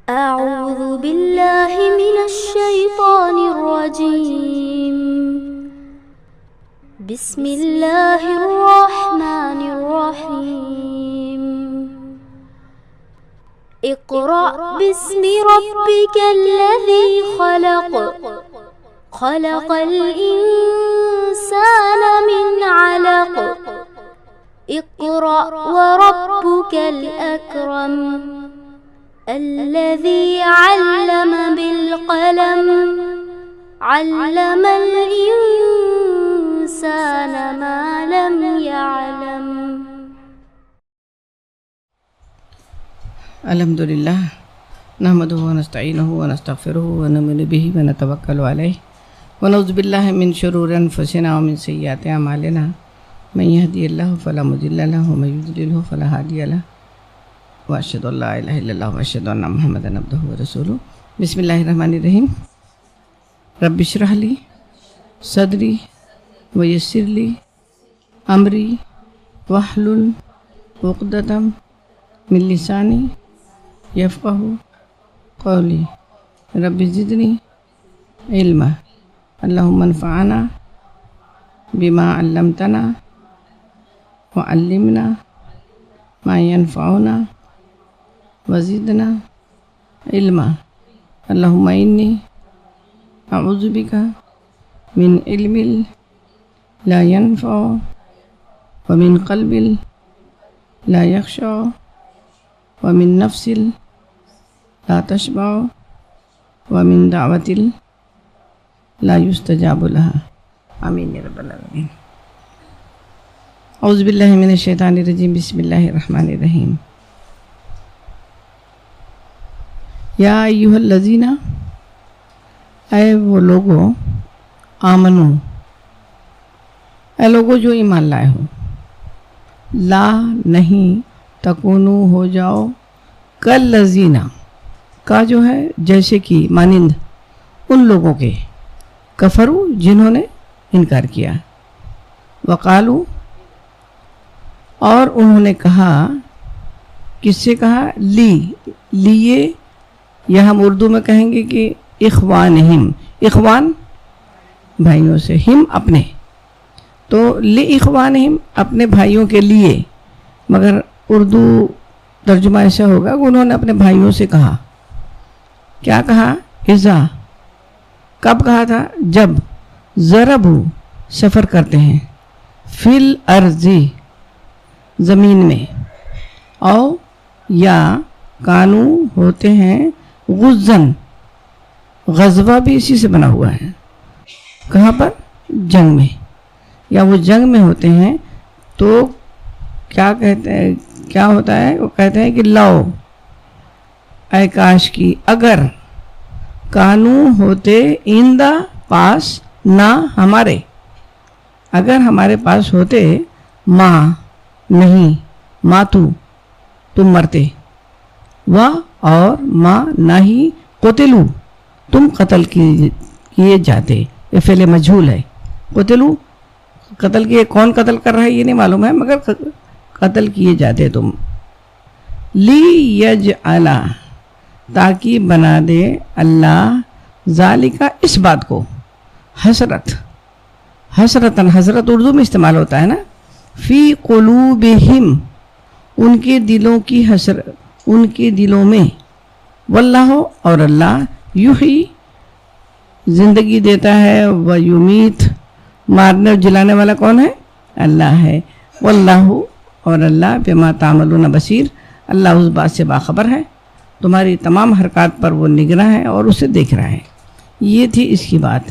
أعوذ بالله من الشيطان الرجيم. بسم الله الرحمن الرحيم. اقرأ باسم ربك الذي خلق. خلق الإنسان من علق. اقرأ وربك الأكرم. الذي علم بالقلم. علم الإنسان ما لم يعلم. الحمد لله نحمده ونستعينه ونستغفره ونؤمن به ونتوكل عليه ونعوذ بالله من شرور أنفسنا ومن سيئات أعمالنا. من يهدي الله فلا مضل له ومن يضلل فلا هادي له. وأشهد أن لا إله إلا الله وأشهد أن محمدا عبده ورسوله. بسم الله الرحمن الرحيم. رب اشرح لي صدري ويسر لي أمري واحلل عقدة من لساني يفقه قولي. رب زدني علما. اللهم انفعنا بما علمتنا وعلمنا ما ينفعنا وزدنا علما. اللهم إني أعوذ بك من علم لا ينفع ومن قلب لا يخشع ومن نفس لا تشبع ومن دعوة لا يستجاب لها. آمين يا رب العالمين. اعوذ باللہ من الشیطان الرجیم. بسم اللہ الرحمن الرحیم. یا ایھا الذین، اے وہ لوگو، آمنو، اے لوگو جو ایمان لائے ہو، لا نہیں، تکونو ہو جاؤ، کالذین، کا جو ہے جیسے کہ مانند ان لوگوں کے، کفرو جنہوں نے انکار کیا، وقالو، اور انہوں نے کہا، کس سے کہا؟ لیے، یا ہم اردو میں کہیں گے کہ اخوانہم، اخوان بھائیوں سے، ہم اپنے، تو اخوانہم اپنے بھائیوں کے لیے، مگر اردو ترجمہ ایسا ہوگا کہ انہوں نے اپنے بھائیوں سے کہا. کیا کہا؟ اذا، کب کہا تھا؟ جب، ضربوا، سفر کرتے ہیں، فی الارض، زمین میں، او یا کانو ہوتے ہیں، غزن، غزوہ بھی اسی سے بنا ہوا ہے، کہاں پر؟ جنگ میں، یا وہ جنگ میں ہوتے ہیں تو کیا کہتے ہیں، کیا ہوتا ہے؟ وہ کہتے ہیں کہ لو، اے کاش کی، اگر، کانو ہوتے، ایندہ پاس، نہ ہمارے، اگر ہمارے پاس ہوتے، ماں نہیں، ماتو تم مرتے، و اور ماں نہ ہی، قتلو تم قتل کیے جاتے. یہ فعل مجہول ہے. قتلو قتل کیے، کون قتل کر رہا ہے یہ نہیں معلوم ہے، مگر قتل کیے جاتے تم. لی یجعل، تاکہ بنا دے اللہ، ذالکا، اس بات کو، حسرت، حسرتاً، حسرت اردو میں استعمال ہوتا ہے نا، فی قلوبہم، ان کے دلوں کی حسرت، ان کے دلوں میں، واللہ، اور اللہ، یحیی، زندگی دیتا ہے، ویمیت، مارنے اور جلانے والا کون ہے؟ اللہ ہے. واللہ، اور اللہ، بما تعملون بصیر، اللہ اس بات سے باخبر ہے، تمہاری تمام حرکات پر وہ نگراں ہے اور اسے دیکھ رہا ہے. یہ تھی اس کی بات.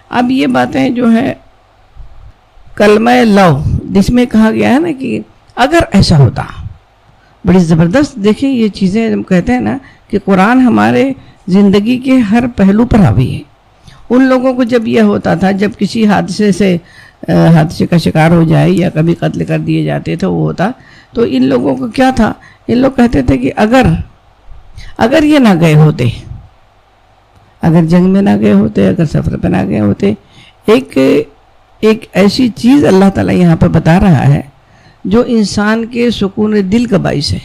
اب یہ باتیں جو ہے کلمہ لو، جس میں کہا گیا ہے نا کہ اگر ایسا ہوتا، بڑی زبردست. دیکھیں یہ چیزیں ہم کہتے ہیں نا کہ قرآن ہمارے زندگی کے ہر پہلو پر حاوی ہے. ان لوگوں کو جب یہ ہوتا تھا، جب کسی حادثے کا شکار ہو جائے یا کبھی قتل کر دیے جاتے تھے، وہ ہوتا، تو ان لوگوں کو کیا تھا؟ ان لوگ کہتے تھے کہ اگر یہ نہ گئے ہوتے، اگر جنگ میں نہ گئے ہوتے، اگر سفر پہ نہ گئے ہوتے. ایک ایسی چیز اللہ تعالیٰ یہاں پہ بتا رہا ہے جو انسان کے سکون دل کا باعث ہے.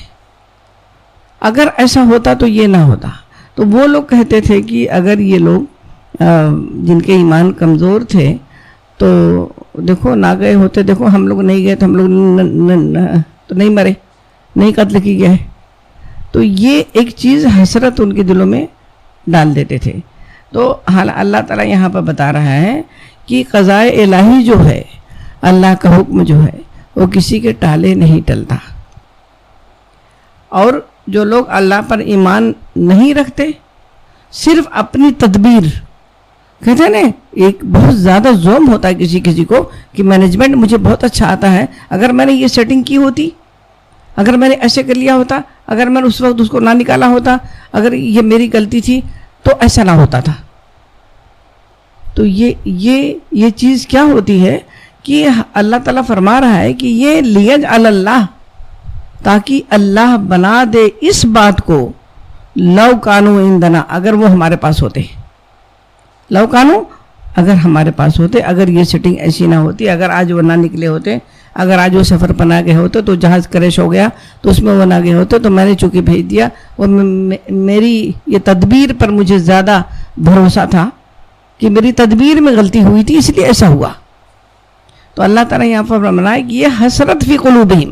اگر ایسا ہوتا تو یہ نہ ہوتا. تو وہ لوگ کہتے تھے کہ اگر یہ لوگ جن کے ایمان کمزور تھے تو دیکھو نہ گئے ہوتے، دیکھو ہم لوگ نہیں گئے تو ہم لوگ تو نہیں مرے، نہیں قتل کی گئے. تو یہ ایک چیز حسرت ان کے دلوں میں ڈال دیتے تھے. تو اللہ تعالیٰ یہاں پر بتا رہا ہے کہ قضاء الہی جو ہے، اللہ کا حکم جو ہے وہ کسی کے ٹالے نہیں ٹلتا. اور جو لوگ اللہ پر ایمان نہیں رکھتے، صرف اپنی تدبیر، کہتے ہیں نا ایک بہت زیادہ زوم ہوتا ہے کسی کو کہ مینجمنٹ مجھے بہت اچھا آتا ہے، اگر میں نے یہ سیٹنگ کی ہوتی، اگر میں نے ایسے کر لیا ہوتا، اگر میں نے اس وقت اس کو نہ نکالا ہوتا، اگر یہ میری غلطی تھی تو ایسا نہ ہوتا تھا. تو یہ چیز کیا ہوتی ہے کہ اللہ تعالیٰ فرما رہا ہے کہ یہ لیجعل اللہ، تاکہ اللہ بنا دے اس بات کو، لو کانو عندنا، اگر وہ ہمارے پاس ہوتے، لو کانو اگر ہمارے پاس ہوتے، اگر یہ سیٹنگ ایسی نہ ہوتی، اگر آج وہ نہ نکلے ہوتے، اگر آج وہ سفر پر نہ گئے ہوتے، تو جہاز کریش ہو گیا تو اس میں وہ نہ گئے ہوتے، تو میں نے چونکہ بھیج دیا، اور میری یہ تدبیر پر مجھے زیادہ بھروسہ تھا کہ میری تدبیر میں غلطی ہوئی تھی، اس لیے ایسا ہوا. تو اللہ تعالیٰ یہاں پر فرمایا کہ یہ حسرت فی قلوبہم،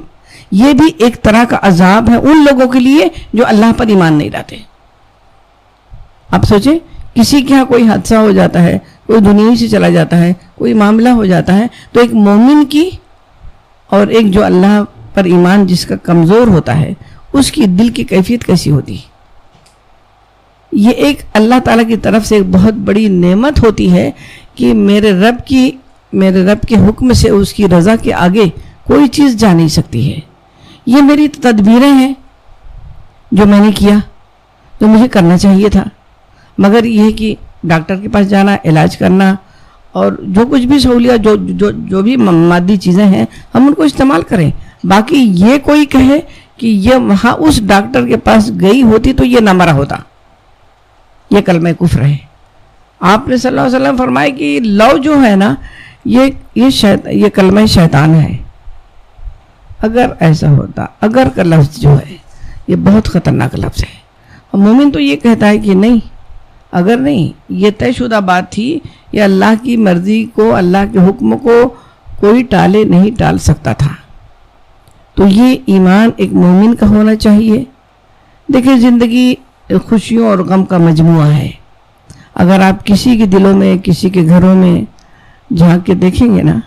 یہ بھی ایک طرح کا عذاب ہے ان لوگوں کے لیے جو اللہ پر ایمان نہیں لاتے. آپ سوچیں کسی کے ہاں کوئی حادثہ ہو جاتا ہے، کوئی دنیا سے چلا جاتا ہے، کوئی معاملہ ہو جاتا ہے، تو ایک مومن کی اور ایک جو اللہ پر ایمان جس کا کمزور ہوتا ہے اس کی دل کی کیفیت کیسی ہوتی. یہ ایک اللہ تعالیٰ کی طرف سے ایک بہت بڑی نعمت ہوتی ہے کہ میرے رب کے حکم سے اس کی رضا کے آگے کوئی چیز جا نہیں سکتی ہے. یہ میری تدبیریں ہیں جو میں نے کیا، جو مجھے کرنا چاہیے تھا، مگر یہ کہ ڈاکٹر کے پاس جانا، علاج کرنا، اور جو کچھ بھی سہولیات جو بھی مادی چیزیں ہیں ہم ان کو استعمال کریں. باقی یہ کوئی کہے کہ یہ وہاں اس ڈاکٹر کے پاس گئی ہوتی تو یہ نہ مرا ہوتا، یہ کلمہ کفر ہے. آپ نے صلی اللہ علیہ وسلم فرمایا کہ لو جو ہے نا یہ کلمہ شیطان ہے. اگر ایسا ہوتا، اگر کا لفظ جو ہے یہ بہت خطرناک لفظ ہے. اور مومن تو یہ کہتا ہے کہ نہیں، اگر نہیں، یہ طے شدہ بات تھی، یہ اللہ کی مرضی کو، اللہ کے حکم کو کوئی ٹالے نہیں ٹال سکتا تھا. تو یہ ایمان ایک مومن کا ہونا چاہیے. دیکھیں زندگی خوشیوں اور غم کا مجموعہ ہے. اگر آپ کسی کے دلوں میں، کسی کے گھروں میں جھانک کے دیکھیں گے نا،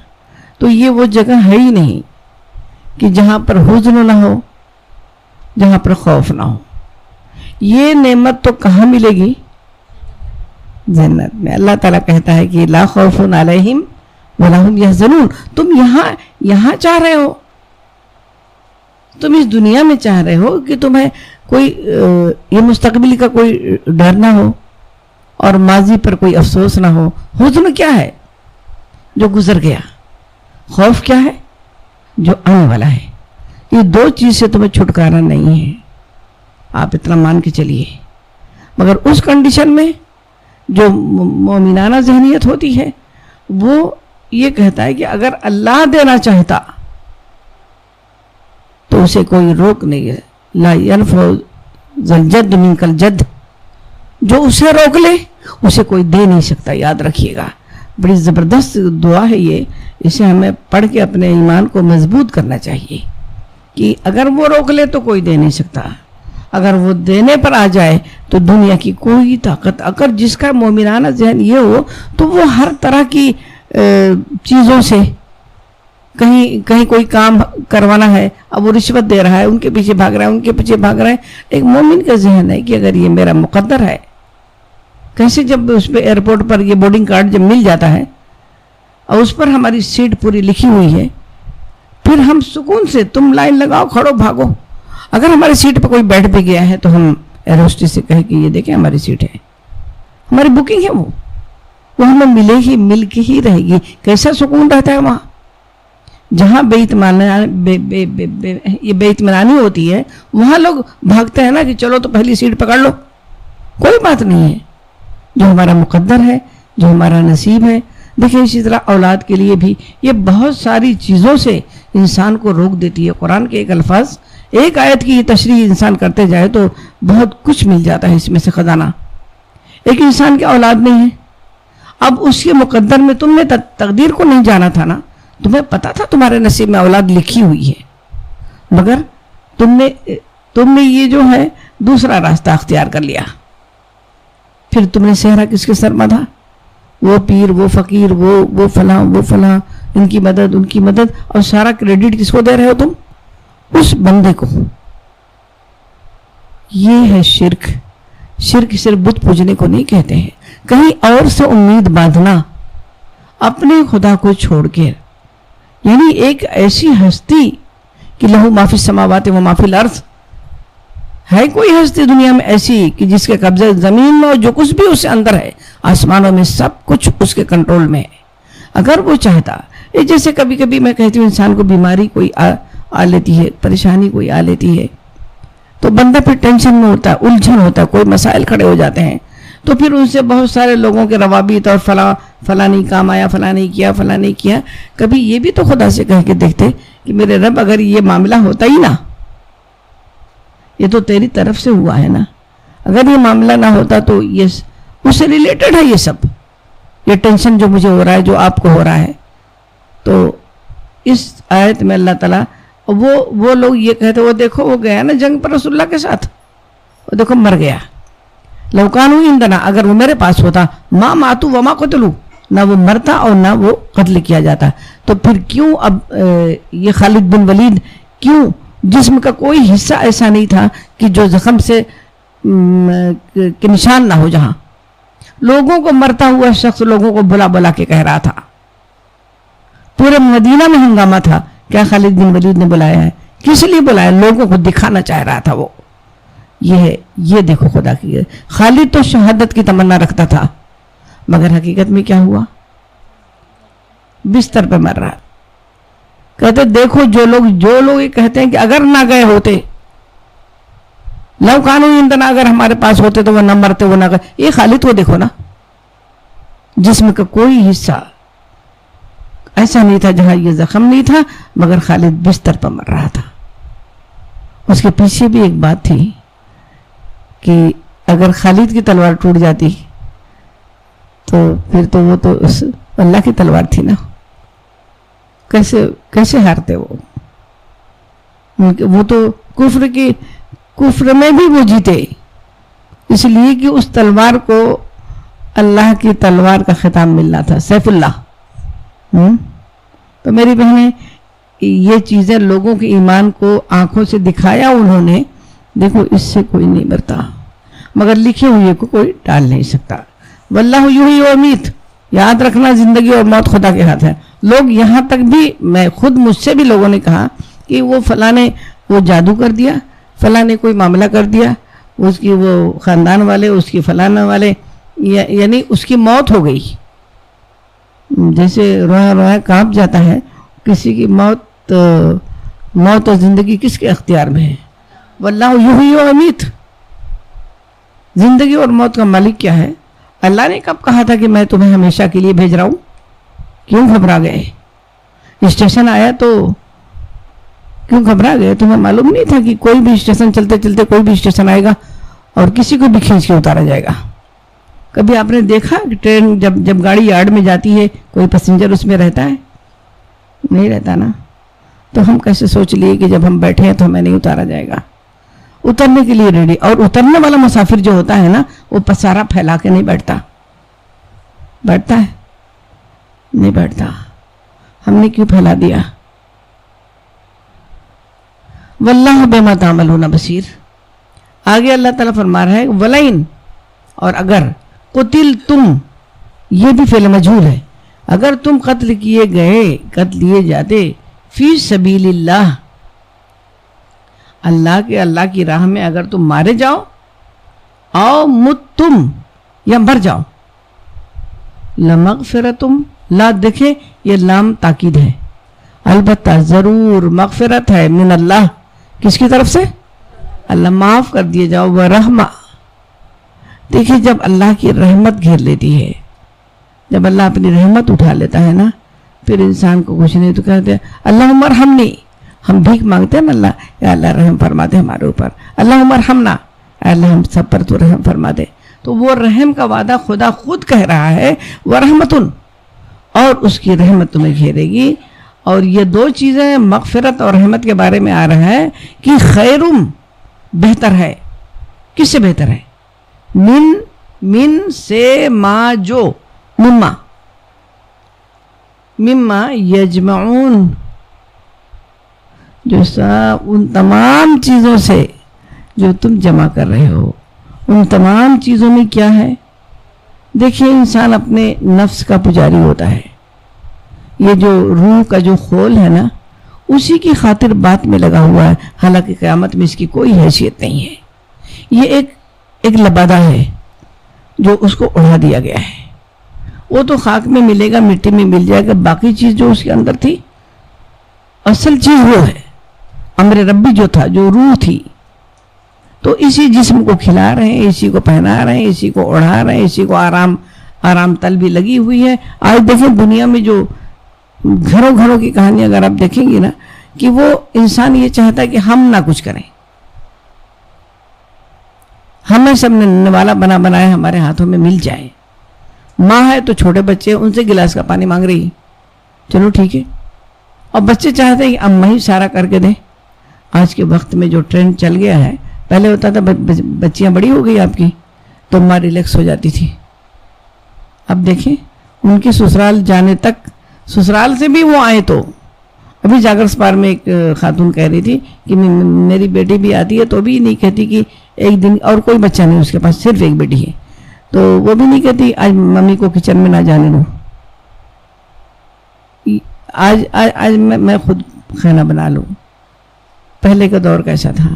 تو یہ وہ جگہ ہے ہی نہیں کہ جہاں پر حزن نہ ہو، جہاں پر خوف نہ ہو. یہ نعمت تو کہاں ملے گی؟ جنت میں. اللہ تعالیٰ کہتا ہے کہ لا خوف علیہم ولا هم یحزنون. تم یہاں چاہ رہے ہو، تم اس دنیا میں چاہ رہے ہو کہ تمہیں کوئی یہ مستقبل کا کوئی ڈر نہ ہو اور ماضی پر کوئی افسوس نہ ہو. حزن کیا ہے؟ جو گزر گیا. خوف کیا ہے؟ جو آنے والا ہے. یہ دو چیز سے تمہیں چھٹکارا نہیں ہے، آپ اتنا مان کے چلیے. مگر اس کنڈیشن میں جو مومنانہ ذہنیت ہوتی ہے وہ یہ کہتا ہے کہ اگر اللہ دینا چاہتا تو اسے کوئی روک نہیں ہے. لا ينفع ذا الجد منک الجد، جو اسے روک لے اسے کوئی دے نہیں سکتا. یاد رکھیے گا، بڑی زبردست دعا ہے یہ. اسے ہمیں پڑھ کے اپنے ایمان کو مضبوط کرنا چاہیے کہ اگر وہ روک لے تو کوئی دے نہیں سکتا، اگر وہ دینے پر آ جائے تو دنیا کی کوئی طاقت، اگر جس کا مومنانہ ذہن یہ ہو تو وہ ہر طرح کی چیزوں سے، کہیں کوئی کام کروانا ہے، اب وہ رشوت دے رہا ہے، ان کے پیچھے بھاگ رہا ہے، ان کے پیچھے بھاگ رہا ہے. ایک مومن کا ذہن ہے کہ اگر یہ میرا مقدر ہے. کیسے جب اس پہ ایئرپورٹ پر یہ بورڈنگ کارڈ جب مل جاتا ہے اور اس پر ہماری سیٹ پوری لکھی ہوئی ہے، پھر ہم سکون سے، تم لائن لگاؤ، کھڑو، بھاگو. اگر ہماری سیٹ پہ کوئی بیٹھ بھی گیا ہے تو ہم ایئر ہوسٹس سے کہے کہ یہ دیکھیں ہماری سیٹ ہے، ہماری بکنگ ہے، وہ ہمیں ملے ہی، مل کے ہی رہے گی. کیسا سکون رہتا ہے وہاں. جہاں بے اطمینانی ہوتی ہے وہاں لوگ بھاگتے ہیں نا کہ چلو تو پہلی سیٹ پکڑ لو. کوئی بات نہیں ہے. جو ہمارا مقدر ہے، جو ہمارا نصیب ہے. دیکھیں اسی طرح اولاد کے لیے بھی یہ بہت ساری چیزوں سے انسان کو روک دیتی ہے. قرآن کے ایک الفاظ ایک آیت کی تشریح انسان کرتے جائے تو بہت کچھ مل جاتا ہے اس میں سے خزانہ. ایک انسان کی اولاد نہیں ہے, اب اس کے مقدر میں تم نے تقدیر کو نہیں جانا تھا نا, تمہیں پتا تھا تمہارے نصیب میں اولاد لکھی ہوئی ہے, مگر تم نے یہ جو ہے دوسرا راستہ اختیار کر لیا. پھر تم نے صحرا کس کے سر باندھا؟ وہ پیر, وہ فقیر, وہ فلاں, ان کی مدد, اور سارا کریڈٹ کس کو دے رہے ہو تم؟ اس بندے کو. یہ ہے شرک. شرک صرف بت پوجنے کو نہیں کہتے ہیں, کہیں اور سے امید باندھنا اپنے خدا کو چھوڑ کے. یعنی ایک ایسی ہستی کہ لہو ما فی السماوات و ما فی الارض, ہے کوئی ہستی دنیا میں ایسی کہ جس کے قبضے زمین میں اور جو کچھ بھی اس سے اندر ہے آسمانوں میں سب کچھ اس کے کنٹرول میں ہے. اگر وہ چاہتا, جیسے کبھی کبھی میں کہتی ہوں انسان کو بیماری کوئی آ لیتی ہے, پریشانی کوئی آ لیتی ہے, تو بندہ پھر ٹینشن میں ہوتا ہے, الجھن ہوتا ہے, کوئی مسائل کھڑے ہو جاتے ہیں, تو پھر ان سے بہت سارے لوگوں کے روابط اور فلاں نہیں کام آیا, فلاں نہیں کیا. کبھی یہ بھی تو خدا سے کہہ کے دیکھتے کہ میرے رب اگر یہ معاملہ ہوتا ہی نہ, یہ تو تیری طرف سے ہوا ہے نا, اگر یہ معاملہ نہ ہوتا تو یہ اس سے ریلیٹڈ ہے, یہ سب یہ ٹینشن جو مجھے ہو رہا ہے, جو آپ کو ہو رہا ہے. تو اس آیت میں اللہ تعالیٰ وہ لوگ یہ کہتے, وہ دیکھو وہ گیا نا جنگ پر رسول اللہ کے ساتھ, وہ دیکھو مر گیا. لوکانو عندنا, اگر وہ میرے پاس ہوتا, ما ماتو وما قتلوا, نہ وہ مرتا اور نہ وہ قتل کیا جاتا. تو پھر کیوں اب یہ خالد بن ولید, کیوں جسم کا کوئی حصہ ایسا نہیں تھا کہ جو زخم سے کہ نشان نہ ہو, جہاں لوگوں کو مرتا ہوا شخص لوگوں کو بلا کے کہہ رہا تھا, پورے مدینہ میں ہنگامہ تھا, کیا خالد بن ولید نے بلایا ہے؟ کس لیے بلایا؟ لوگوں کو دکھانا چاہ رہا تھا وہ. یہ دیکھو خدا کی, خالد تو شہادت کی تمنا رکھتا تھا, مگر حقیقت میں کیا ہوا؟ بستر پہ مر رہا. کہتے دیکھو جو لوگ یہ کہتے ہیں کہ اگر نہ گئے ہوتے, لو کانو عندنا, اگر ہمارے پاس ہوتے تو وہ نہ مرتے, وہ نہ گئے. یہ خالد کو دیکھو نا, جسم کا کوئی حصہ ایسا نہیں تھا جہاں یہ زخم نہیں تھا, مگر خالد بستر پر مر رہا تھا. اس کے پیچھے بھی ایک بات تھی کہ اگر خالد کی تلوار ٹوٹ جاتی تو پھر تو وہ تو اللہ کی تلوار تھی نا, کیسے ہارتے وہ تو کفر میں بھی وہ جیتے, اس لیے کہ اس تلوار کو اللہ کی تلوار کا خطاب ملنا تھا, سیف اللہ. تو میری بہنیں, یہ چیزیں لوگوں کے ایمان کو آنکھوں سے دکھایا انہوں نے, دیکھو اس سے کوئی نہیں مرتا, مگر لکھے ہوئے کو کوئی ڈال نہیں سکتا. واللہ یحیی و یمیت, یاد رکھنا زندگی اور موت خدا کے ہاتھ ہے. لوگ یہاں تک بھی, میں خود مجھ سے بھی لوگوں نے کہا کہ وہ فلاں نے وہ جادو کر دیا, فلاں نے کوئی معاملہ کر دیا, اس کی وہ خاندان والے, اس کی فلاں والے, یعنی اس کی موت ہو گئی. جیسے رویا کانپ جاتا ہے, کسی کی موت اور زندگی کس کے اختیار میں ہے؟ واللہ یحیی و یمیت, زندگی اور موت کا مالک کیا ہے؟ اللہ نے کب کہا تھا کہ میں تمہیں ہمیشہ کے لیے بھیج رہا ہوں؟ کیوں گھبرا گئے؟ اسٹیشن آیا تو کیوں گھبرا گئے؟ تمہیں معلوم نہیں تھا کہ کوئی بھی اسٹیشن چلتے چلتے کوئی بھی اسٹیشن آئے گا اور کسی کو بھی کھینچ کے اتارا جائے گا. کبھی آپ نے دیکھا کہ ٹرین جب گاڑی یارڈ میں جاتی ہے کوئی پیسنجر اس میں رہتا ہے؟ نہیں رہتا نا. تو ہم کیسے سوچ لیے کہ جب ہم بیٹھے ہیں تو ہمیں نہیں اتارا جائے گا؟ اترنے کے لیے ریڈی. اور اترنے والا مسافر جو ہوتا ہے نا, وہ پسارا پھیلا کے نہیں بیٹھتا ہے, نہیں بیٹھتا. ہم نے کیوں پھیلا دیا؟ واللہ بما تعملون بصیر. آگے اللہ تعالیٰ فرما رہا ہے ولئن, اور اگر, قتل تم, یہ بھی فعل مجہول ہے, اگر تم قتل کیے جاتے فی سبیل اللہ, اللہ کی راہ میں اگر تم مارے جاؤ, او مت تم, یا مر جاؤ, لمغفرتم, لا دیکھے یہ لام تاکید ہے, البتہ ضرور مغفرت ہے, من اللہ, کس کی طرف سے؟ اللہ, معاف کر دیے جاؤ, ورحمہ. دیکھیں جب اللہ کی رحمت گھیر لیتی ہے, جب اللہ اپنی رحمت اٹھا لیتا ہے نا, پھر انسان کو کچھ نہیں تو کہتے ہیں اللہم ارحمنی, ہم بھیک مانگتے ہیں نا اللہ، یا اللہ رحم فرما دے ہمارے اوپر، اللہم ارحمنا، اے اللہ ہم سب پر تو رحم فرما دے. تو وہ رحم کا وعدہ خدا خود کہہ رہا ہے، ورحمتن، اور اس کی رحمت تمہیں گھیرے گی. اور یہ دو چیزیں مغفرت اور رحمت کے بارے میں آ رہا ہے کہ خیرم بہتر ہے. کس سے بہتر ہے؟ من سے، ما جو، مما یجمعون، جو ان تمام چیزوں سے جو تم جمع کر رہے ہو. ان تمام چیزوں میں کیا ہے؟ دیکھیے انسان اپنے نفس کا پجاری ہوتا ہے. یہ جو روح کا جو خول ہے نا، اسی کی خاطر بات میں لگا ہوا ہے، حالانکہ قیامت میں اس کی کوئی حیثیت نہیں ہے. یہ ایک لبادہ ہے جو اس کو اڑا دیا گیا ہے. وہ تو خاک میں ملے گا، مٹی میں مل جائے گا. باقی چیز جو اس کے اندر تھی، اصل چیز وہ ہے امر ربی جو تھا، جو روح تھی. تو اسی جسم کو کھلا رہے ہیں، اسی کو پہنا رہے ہیں، اسی کو اڑا رہے ہیں، اسی کو آرام طلبی لگی ہوئی ہے. آج دیکھیں دنیا میں جو گھروں کی کہانی اگر آپ دیکھیں گی نا، کہ وہ انسان یہ چاہتا ہے کہ ہم نہ کچھ کریں، ہمیں سب نے نوالا بنایا ہمارے ہاتھوں میں مل جائے. ماں ہے تو چھوٹے بچے ان سے گلاس کا پانی مانگ رہی، چلو ٹھیک ہے. اور بچے چاہتے ہیں کہ اماں ہی سارا کر کے دیں. آج کے وقت میں جو ٹرینڈ چل گیا ہے، پہلے ہوتا تھا بچیاں بڑی ہو گئی آپ کی تو ماں ریلیکس ہو جاتی تھی. اب دیکھیں ان کی سسرال جانے تک، سسرال سے بھی وہ آئے تو، ابھی جاگر سپار میں ایک خاتون کہہ رہی تھی کہ میری بیٹی بھی آتی ہے تو بھی نہیں کہتی کہ ایک دن، اور کوئی بچہ نہیں اس کے پاس، صرف ایک بیٹی ہے، تو وہ بھی نہیں کہتی آج ممی کو کچن میں نہ جانے دوں، آج میں خود کھانا بنا لوں. پہلے کا دور کیسا تھا،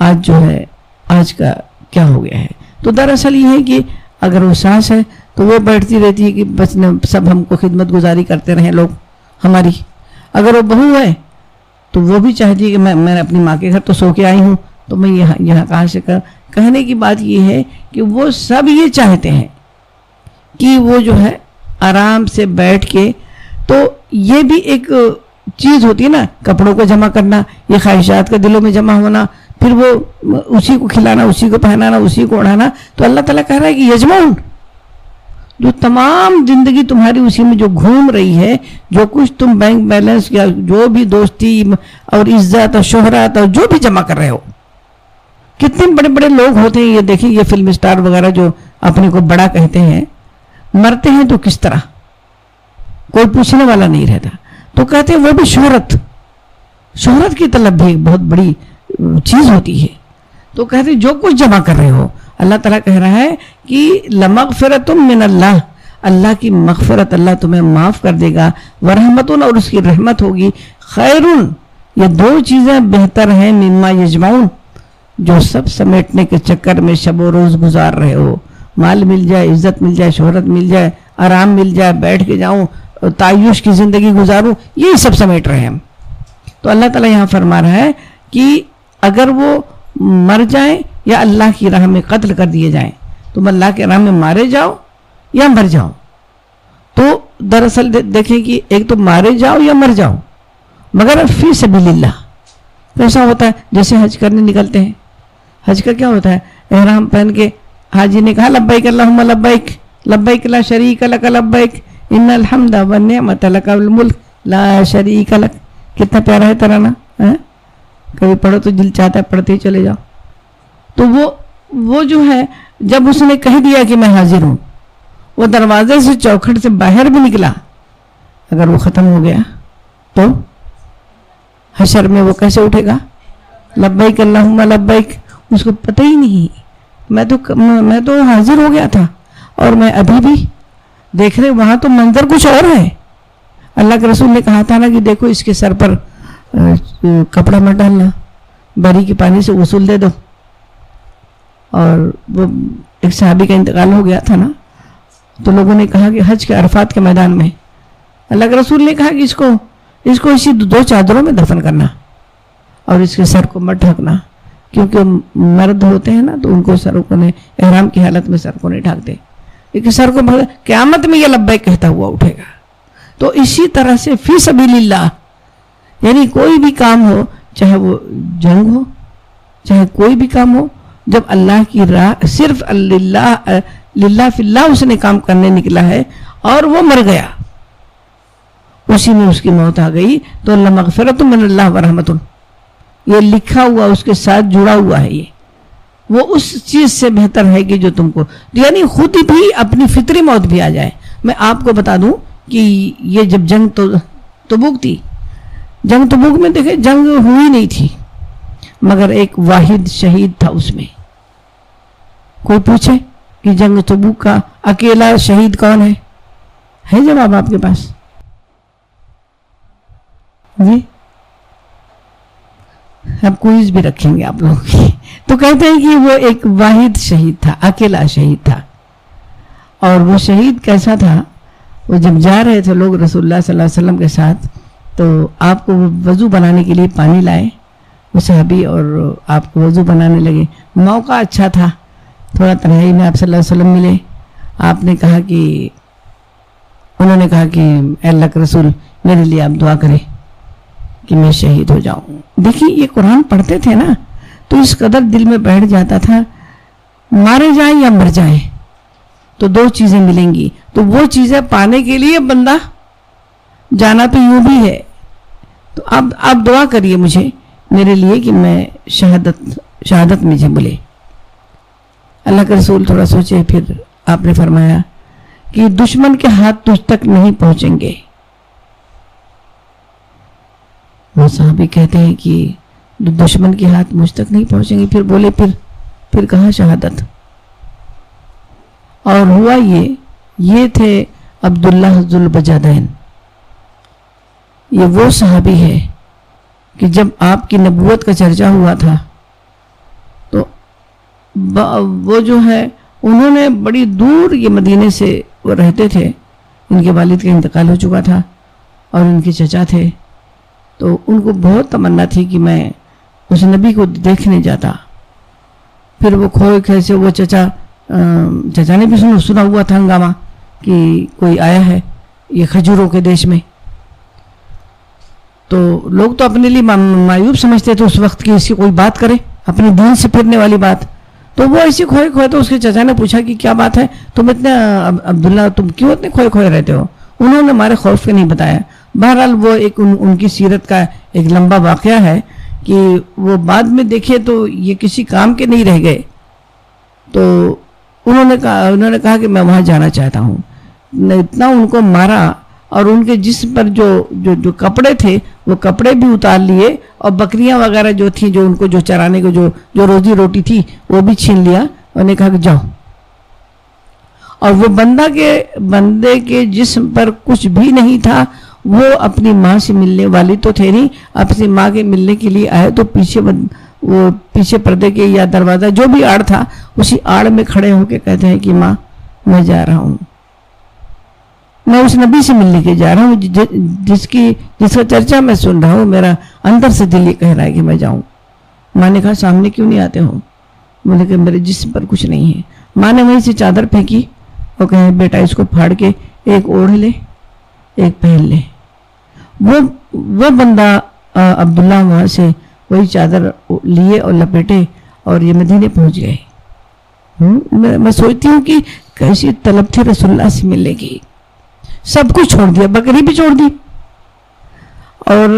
آج جو ہے آج کا کیا ہو گیا ہے. تو دراصل یہ ہے کہ اگر وہ ساس ہے تو وہ بیٹھتی رہتی ہے کہ بس سب ہم کو خدمت گزاری کرتے رہیں لوگ ہماری. اگر وہ بہو ہے تو وہ بھی چاہتی ہے کہ میں اپنی ماں کے گھر تو سو کے آئی ہوں، تو میں یہاں کہاں سے کہنے کی بات یہ ہے کہ وہ سب یہ چاہتے ہیں کہ وہ جو ہے آرام سے بیٹھ کے. تو یہ بھی ایک چیز ہوتی ہے نا، کپڑوں کو جمع کرنا، یہ خواہشات کا دلوں میں جمع ہونا، پھر وہ اسی کو کھلانا، اسی کو پہنانا، اسی کو اڑانا. تو اللہ تعالیٰ کہہ رہا ہے کہ یجمعون، جو تمام زندگی تمہاری اسی میں جو گھوم رہی ہے، جو کچھ تم بینک بیلنس یا جو بھی دوستی اور عزت اور شہرت اور جو بھی جمع کر رہے ہو. کتنے بڑے بڑے لوگ ہوتے ہیں، یہ دیکھیں یہ فلم اسٹار وغیرہ جو اپنے کو بڑا کہتے ہیں، مرتے ہیں تو کس طرح، کوئی پوچھنے والا نہیں رہتا. تو کہتے ہیں وہ بھی شہرت کی طلب بھی ایک بہت بڑی چیز ہوتی ہے. تو کہتے ہیں جو کچھ جمع کر رہے ہو، اللہ تعالیٰ کہہ رہا ہے کہ لمغفرۃ من اللہ، اللہ کی مغفرت، اللہ تمہیں معاف کر دے گا، ورحمت، اور اس کی رحمت ہوگی، خیر، یہ دو چیزیں بہتر ہیں، مما یجمعون، جو سب سمیٹنے کے چکر میں شب و روز گزار رہے ہو. مال مل جائے، عزت مل جائے، شہرت مل جائے، آرام مل جائے، بیٹھ کے جاؤں، تعیش کی زندگی گزاروں، یہ سب سمیٹ رہے ہیں. تو اللہ تعالیٰ یہاں فرما رہا ہے کہ اگر وہ مر جائیں یا اللہ کی راہ میں قتل کر دیے جائیں، تم اللہ کی راہ میں مارے جاؤ یا مر جاؤ. تو دراصل دیکھیں کہ ایک تو مارے جاؤ یا مر جاؤ، مگر فی سبیل اللہ کیسا ہوتا ہے؟ جیسے حج کرنے نکلتے ہیں، حج کا کیا ہوتا ہے؟ احرام پہن کے حاجی نے کہا لبیک اللہم لبیک، لبیک لا شریک لک لبیک، ان الحمد والنعمت لک والملک لا شریک لک. کتنا پیارا ہے ترانہ، کبھی پڑھو تو دل چاہتا ہے پڑھتے ہی چلے جاؤ. تو وہ جو ہے جب اس نے کہہ دیا کہ میں حاضر ہوں، وہ دروازے سے چوکھٹ سے باہر بھی نکلا، اگر وہ ختم ہو گیا تو حشر میں وہ کیسے اٹھے گا؟ لبیک اللہم لبیک، اس کو پتہ ہی نہیں، میں تو حاضر ہو گیا تھا اور میں ابھی بھی دیکھ رہے وہاں تو منظر کچھ اور ہے. اللہ کے رسول نے کہا تھا نا کہ دیکھو اس کے سر پر کپڑا مت ڈالنا، بری کے پانی سے غسل دے دو. اور وہ ایک صحابی کا انتقال ہو گیا تھا نا، تو لوگوں نے کہا کہ حج کے عرفات کے میدان میں اللہ کے رسول نے کہا کہ اس کو اسی 2 چادروں میں دفن کرنا اور اس کے سر کو مت ڈھکنا، کیونکہ مرد ہوتے ہیں نا تو ان کو سروں کو نے احرام کی حالت میں سر کو نہیں ڈھانکتے، لیکن سر کو قیامت میں یہ لبیک کہتا ہوا اٹھے گا. تو اسی طرح سے فی سبیل اللہ، یعنی کوئی بھی کام ہو، چاہے وہ جنگ ہو، چاہے کوئی بھی کام ہو، جب اللہ کی راہ صرف للہ فی اللہ اس نے کام کرنے نکلا ہے اور وہ مر گیا، اسی میں اس کی موت آ گئی، تو اللہ مغفرت من اللہ ورحمت، یہ لکھا ہوا اس کے ساتھ جڑا ہوا ہے، یہ وہ اس چیز سے بہتر ہے کہ جو تم کو، یعنی خود بھی اپنی فطری موت بھی آ جائے۔ میں آپ کو بتا دوں کہ یہ جب جنگ تبوک تھی، جنگ تبوک میں دیکھیں جنگ ہوئی نہیں تھی، مگر ایک واحد شہید تھا اس میں۔ کوئی پوچھے کہ جنگ تبوک کا اکیلا شہید کون ہے جواب آپ کے پاس؟ جی اب کوئز بھی رکھیں گے آپ لوگ کی، تو کہتے ہیں کہ وہ ایک واحد شہید تھا، اکیلا شہید تھا۔ اور وہ شہید کیسا تھا؟ وہ جب جا رہے تھے لوگ رسول اللہ صلی اللہ علیہ وسلم کے ساتھ، تو آپ کو وضو بنانے کے لیے پانی لائے وہ صحابی، اور آپ کو وضو بنانے لگے۔ موقع اچھا تھا، تھوڑا تنہائی میں آپ صلی اللہ علیہ وسلم ملے۔ آپ نے کہا کہ انہوں نے کہا کہ اے اللہ کے رسول میرے لیے آپ دعا کریں کہ میں شہید ہو جاؤں۔ دیکھیے یہ قرآن پڑھتے تھے نا تو اس قدر دل میں بیٹھ جاتا تھا، مارے جائیں یا مر جائیں تو دو چیزیں ملیں گی، تو وہ چیزیں پانے کے لیے بندہ جانا تو یوں بھی ہے۔ تو اب آپ دعا کریے مجھے میرے لیے کہ میں شہادت مجھے ملے۔ اللہ کے رسول تھوڑا سوچے، پھر آپ نے فرمایا کہ دشمن کے ہاتھ تجھ تک نہیں پہنچیں گے۔ وہ صحابی کہتے ہیں کہ دشمن کے ہاتھ مجھ تک نہیں پہنچیں گے، پھر بولے پھر کہا شہادت۔ اور ہوا یہ تھے عبداللہ ذوالبجادین، یہ وہ صحابی ہے کہ جب آپ کی نبوت کا چرچا ہوا تھا تو وہ جو ہے انہوں نے بڑی دور یہ مدینے سے وہ رہتے تھے، ان کے والد کا انتقال ہو چکا تھا اور ان کے چچا تھے، تو ان کو بہت تمنا تھی کہ میں اس نبی کو دیکھنے جاتا۔ پھر وہ کھوئے کیسے وہ چچا نے بھی سنا ہوا تھا ہنگامہ کہ کوئی آیا ہے یہ کھجوروں کے دیش میں، تو لوگ تو اپنے لیے معیوب سمجھتے تھے اس وقت کہ اس کی کوئی بات کرے اپنے دین سے پھرنے والی بات، تو وہ ایسی کھوئے تو اس کے چچا نے پوچھا کہ کیا بات ہے، تم اتنے عبداللہ تم کیوں اتنے کھوئے رہتے ہو؟ انہوں نے ہمارے خوف کے نہیں بتایا۔ بہرحال وہ ایک ان کی سیرت کا ایک لمبا واقعہ ہے کہ وہ بعد میں دیکھے تو یہ کسی کام کے نہیں رہ گئے، تو انہوں نے کہا کہ میں وہاں جانا چاہتا ہوں۔ اتنا ان کو مارا اور ان کے جسم پر جو کپڑے تھے وہ کپڑے بھی اتار لیے، اور بکریاں وغیرہ جو تھیں جو ان کو جو چرانے کو جو روزی روٹی تھی وہ بھی چھین لیا، اور نے کہا کہ جاؤ۔ اور وہ بندے کے جسم پر کچھ بھی نہیں تھا، وہ اپنی ماں سے ملنے والی تو تھے نہیں، اپنی ماں کے ملنے کے لیے آئے تو پیچھے پردے کے یا دروازہ جو بھی آڑ تھا اسی آڑ میں کھڑے ہو کے کہتے ہیں کہ ماں میں جا رہا ہوں، میں اس نبی سے ملنے کے جا رہا ہوں جس کا چرچا میں سن رہا ہوں، میرا اندر سے دل یہ کہہ رہا ہے کہ میں جاؤں۔ ماں نے کہا سامنے کیوں نہیں آتے ہو؟ بولے کہ میرے جسم پر کچھ نہیں ہے۔ ماں نے وہیں سے چادر پھینکی اور کہے بیٹا اس کو پھاڑ کے ایک اوڑھ لے ایک پہن لے۔ وہ بندہ عبداللہ وہاں سے وہی چادر لیے اور لپیٹے اور یہ مدینے پہنچ گئے۔ میں سوچتی ہوں کہ کیسی طلب تھی رسول اللہ سے ملنے کی، سب کچھ چھوڑ دیا، بکری بھی چھوڑ دی اور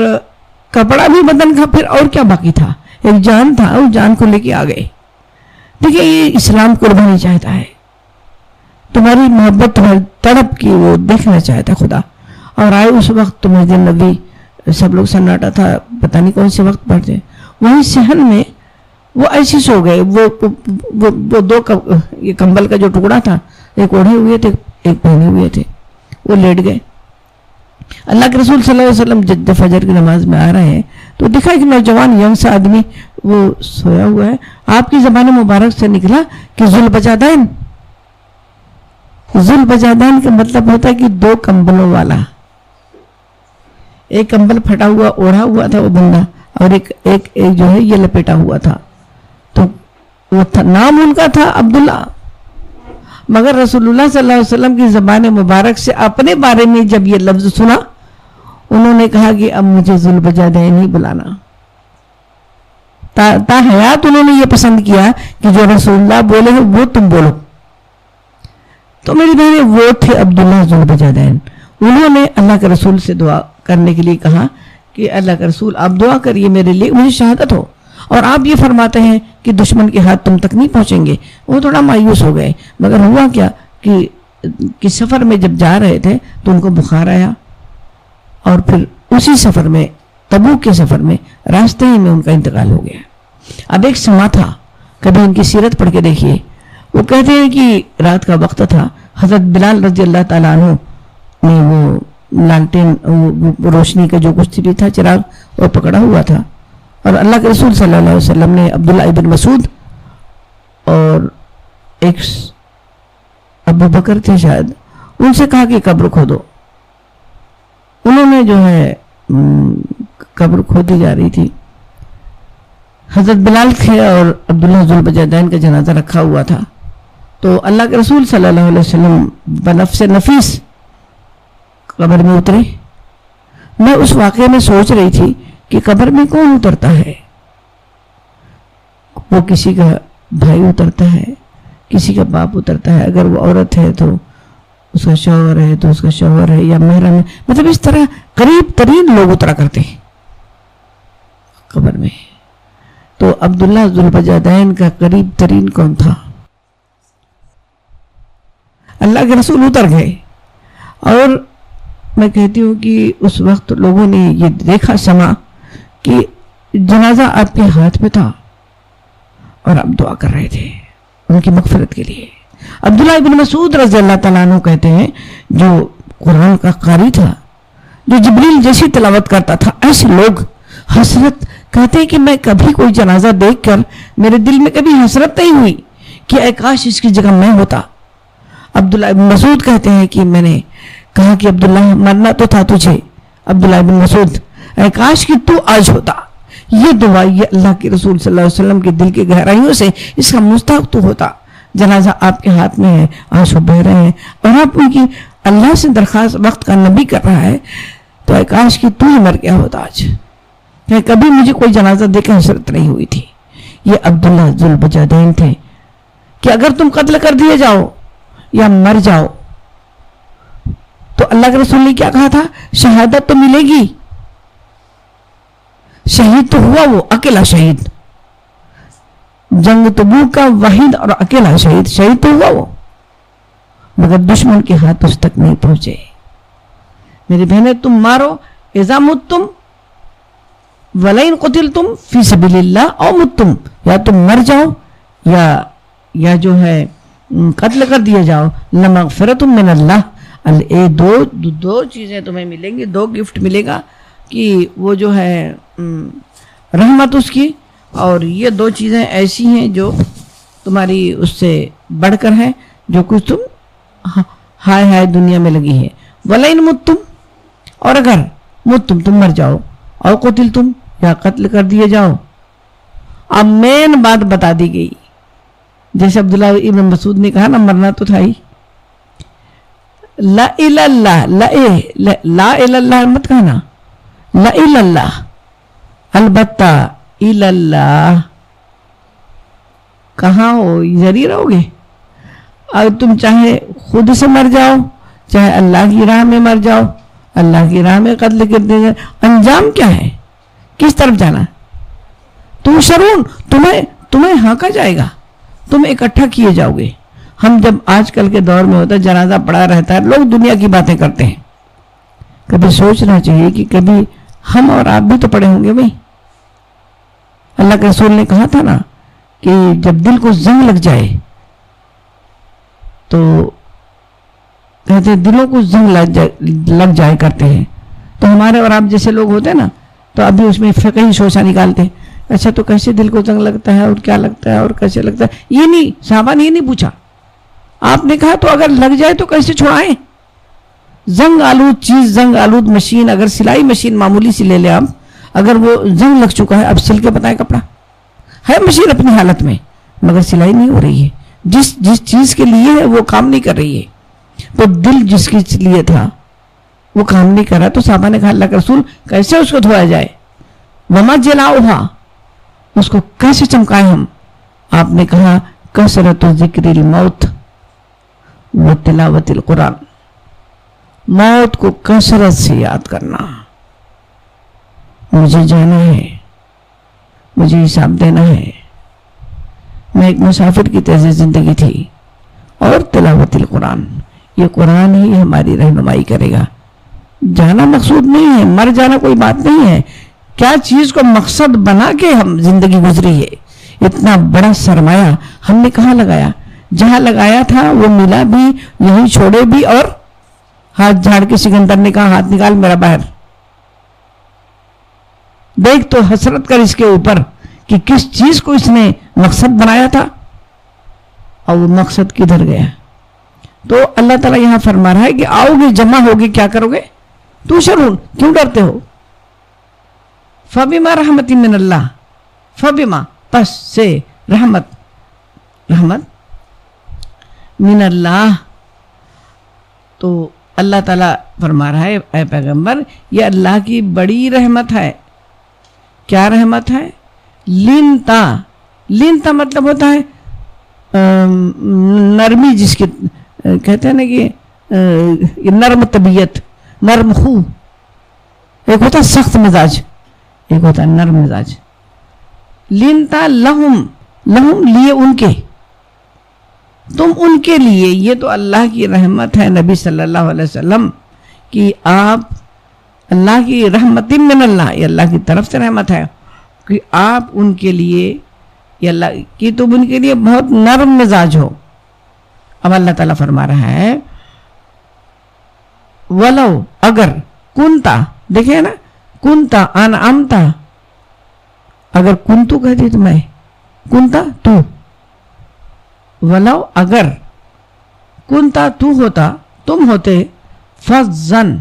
کپڑا بھی بدن کا، پھر اور کیا باقی تھا؟ ایک جان تھا، اس جان کو لے کے آ گئے۔ دیکھیں یہ اسلام قربانی چاہتا ہے، تمہاری محبت تمہاری تڑپ کی وہ دیکھنا چاہتا ہے خدا۔ اور آئے اس وقت تو مسجد نبی سب لوگ سناٹا تھا، پتہ نہیں کون سے وقت پڑھتے، وہیں صحن میں وہ ایسے سو گئے، وہ دو یہ کمبل کا جو ٹکڑا تھا، ایک اوڑھے ہوئے تھے ایک پہنے ہوئے تھے، وہ لیٹ گئے۔ اللہ کے رسول صلی اللہ علیہ وسلم جب فجر کی نماز میں آ رہے ہیں تو دکھا ایک نوجوان ینگ سا آدمی وہ سویا ہوا ہے۔ آپ کی زبان مبارک سے نکلا کہ ذوالبجادین کا مطلب ہوتا ہے کہ دو کمبلوں والا۔ ایک کمبل پھٹا ہوا اوڑھا ہوا تھا وہ بندہ، اور ایک جو ہے یہ لپیٹا ہوا تھا، تو وہ نام ان کا تھا عبداللہ، مگر رسول اللہ صلی اللہ علیہ وسلم کی زبان مبارک سے اپنے بارے میں جب یہ لفظ سنا انہوں نے کہا کہ اب مجھے ذوالبجادین ہی بلانا. تا حیات انہوں نے یہ پسند کیا کہ جو رسول اللہ بولے ہیں وہ تم بولو. تو میری بہنیں وہ تھے عبداللہ ذوالبجادین. انہوں نے اللہ کے رسول سے دعا کرنے کے لیے کہا کہ اللہ کے رسول آپ دعا کریے میرے لیے, مجھے شہادت ہو. اور آپ یہ فرماتے ہیں کہ دشمن کے ہاتھ تم تک نہیں پہنچیں گے. وہ تھوڑا مایوس ہو گئے, مگر ہوا کیا کہ سفر میں جب جا رہے تھے تو ان کو بخار آیا, اور پھر اسی سفر میں, تبوک کے سفر میں, راستے ہی میں ان کا انتقال ہو گیا. اب ایک سما تھا, کبھی ان کی سیرت پڑھ کے دیکھیے. وہ کہتے ہیں کہ رات کا وقت تھا, حضرت بلال رضی اللہ تعالیٰ عنہ نے وہ لالٹین روشنی کا جو کچھ بھی تھا چراغ وہ پکڑا ہوا تھا, اور اللہ کے رسول صلی اللہ علیہ وسلم نے عبداللہ ابن مسعود اور ایک ابو بکر تھے شاید, ان سے کہا کہ قبر کھودو. انہوں نے جو ہے قبر کھودی جا رہی تھی. حضرت بلال تھے اور عبداللہ ذوالبجادین کا جنازہ رکھا ہوا تھا. تو اللہ کے رسول صلی اللہ علیہ وسلم بنفس نفیس قبر میں اترے. میں اس واقعے میں سوچ رہی تھی کہ قبر میں کون اترتا ہے. وہ کسی کا بھائی اترتا ہے, کسی کا باپ اترتا ہے, اگر وہ عورت ہے تو اس کا شوہر ہے تو اس کا شوہر ہے یا محرم ہے, مطلب اس طرح قریب ترین لوگ اترا کرتے ہیں قبر میں. تو عبداللہ ذوالبجادین کا قریب ترین کون تھا؟ اللہ کے رسول اتر گئے, اور میں کہتی ہوں کہ اس وقت لوگوں نے یہ دیکھا سما کہ جنازہ آپ کے ہاتھ میں تھا اور آپ دعا کر رہے تھے ان کی مغفرت کے لیے. عبداللہ ابن مسعود رضی اللہ تعالیٰ عنہ کہتے ہیں جو قرآن کا قاری تھا, جو جبریل جیسی تلاوت کرتا تھا, ایسے لوگ حسرت کہتے ہیں کہ میں کبھی کوئی جنازہ دیکھ کر میرے دل میں کبھی حسرت نہیں ہوئی کہ اے کاش اس کی جگہ میں ہوتا. عبداللہ ابن مسعود کہتے ہیں کہ میں نے کہا کہ عبداللہ مرنا تو تھا تجھے, عبداللہ ابن مسعود اے کاش کہ تو آج ہوتا. یہ دعا یہ اللہ کے رسول صلی اللہ علیہ وسلم کے دل کی گہرائیوں سے اس کا مستحق تو ہوتا. جنازہ آپ کے ہاتھ میں ہے, آنسو بہ رہے ہیں, اور آپ ان کی اللہ سے درخواست وقت کا نبی کر رہا ہے, تو اے کاش کہ تو ہی مر گیا ہوتا آج. کہ کبھی مجھے کوئی جنازہ دیکھ کے حسرت نہیں ہوئی تھی. یہ عبداللہ ذوالبجادین تھے کہ اگر تم قتل کر دیے جاؤ یا مر جاؤ تو اللہ کے رسول نے کیا کہا تھا؟ شہادت تو ملے گی. شہید تو ہوا وہ اکیلا شہید, جنگ تبوک کا واحد اور اکیلا شہید تو ہوا وہ, مگر دشمن کے ہاتھ اس تک نہیں پہنچے. میری بہنیں تم مارو اذا متتم ولئن قتلتم فی سبیل اللہ او متتم, یا تم مر جاؤ یا جو ہے قتل کر دیا جاؤ. لمغفرۃ من اللہ, دو چیزیں تمہیں ملیں گی, دو گفٹ ملے گا کہ وہ جو ہے رحمت اس کی, اور یہ دو چیزیں ایسی ہیں جو تمہاری اس سے بڑھ کر ہے جو کچھ تم ہائے دنیا میں لگی ہے. ولئن متتم, اور اگر متتم تم مر جاؤ, اور قتلتم یا قتل کر دیے جاؤ. اب مین بات بتا دی گئی, جیسے عبداللہ ابن مسعود نے کہا نا مرنا تو تھا ہی. لا الہ اللہ, لا الہ اللہ مت کہنا, لا الہ اللہ, البتہ الہ اللہ. کہاں ہو, ضرور رہو گے. اگر تم چاہے خود سے مر جاؤ, چاہے اللہ کی راہ میں مر جاؤ, اللہ کی راہ میں قتل کر دے جائے, انجام کیا ہے, کس طرف جانا؟ تم شرون, تمہیں ہانکا جائے گا, تم اکٹھا کیے جاؤ گے. ہم جب آج کل کے دور میں ہوتا ہے جنازہ پڑا رہتا ہے, لوگ دنیا کی باتیں کرتے ہیں. کبھی سوچنا چاہیے کہ کبھی ہم اور آپ بھی تو پڑے ہوں گے بھائی. اللہ کے رسول نے کہا تھا نا کہ جب دل کو زنگ لگ جائے تو کہتے ہیں دلوں کو زنگ لگ جائے کرتے ہیں. تو ہمارے اور آپ جیسے لوگ ہوتے ہیں نا, تو ابھی اس میں فقہی شوشہ نکالتے ہیں. اچھا تو کیسے دل کو زنگ لگتا ہے اور کیا لگتا ہے اور کیسے لگتا ہے؟ یہ نہیں, صحابہ نے یہ نہیں پوچھا. آپ نے کہا تو اگر لگ جائے تو کیسے چھوڑائیں؟ زنگ آلود چیز, زنگ آلود مشین, اگر سلائی مشین معمولی سی لے لیں آپ, اگر وہ زنگ لگ چکا ہے, اب سل کے بتائیں کپڑا ہے مشین اپنی حالت میں, مگر سلائی نہیں ہو رہی ہے. جس چیز کے لیے ہے وہ کام نہیں کر رہی ہے. تو دل جس کے لیے تھا وہ کام نہیں کر رہا تو صحابہ نے کہا اللہ کے رسول کیسے اس کو دھویا جائے؟ وما جلاؤہا، اس کو کیسے چمکائے ہم؟ آپ نے کہا کثرت ذکر الموت و تلاوت القرآن، موت کو کثرت سے یاد کرنا. مجھے جانا ہے، مجھے حساب دینا ہے، میں ایک مسافر کی طرح زندگی تھی. اور تلاوت القرآن، یہ قرآن ہی ہماری رہنمائی کرے گا. جانا مقصود نہیں ہے، مر جانا کوئی بات نہیں ہے. کیا چیز کو مقصد بنا کے ہم زندگی گزری ہے. اتنا بڑا سرمایہ ہم نے کہاں لگایا؟ جہاں لگایا تھا وہ ملا بھی، یہیں چھوڑے بھی. اور ہاتھ جھاڑ کے سکندر نے کہا ہاتھ نکال میرا باہر، دیکھ تو حسرت کر اس کے اوپر کہ کس چیز کو اس نے مقصد بنایا تھا اور وہ مقصد کدھر گیا. تو اللہ تعالیٰ یہاں فرما رہا ہے کہ آؤ گے، جمع ہوگے، کیا کرو گے؟ تو شرون، کیوں ڈرتے ہو؟ فبما رحمت من اللہ، فبما پس سے، رحمت من اللہ. تو اللہ تعالیٰ فرما رہا ہے اے پیغمبر یہ اللہ کی بڑی رحمت ہے. کیا رحمت ہے؟ لینتا مطلب ہوتا ہے نرمی، جس کی کہتے ہیں نا کہ نرم طبیعت، نرم خو. ایک ہوتا سخت مزاج، ایک ہوتا نرم مزاج. لینتا لہم لیے ان کے، تم ان کے لیے. یہ تو اللہ کی رحمت ہے نبی صلی اللہ علیہ وسلم کہ آپ اللہ کی رحمت من اللہ، یہ اللہ کی طرف سے رحمت ہے کہ آپ ان کے لیے، یہ اللہ کی تم ان کے لیے بہت نرم مزاج ہو. اب اللہ تعالیٰ فرما رہا ہے ولو اگر کنتا، دیکھیں نا کنتا انعمتا، اگر کنتو کہتی تو میں، کنتا تو، ولو اگر کنتا تو ہوتا، تم ہوتے، فضن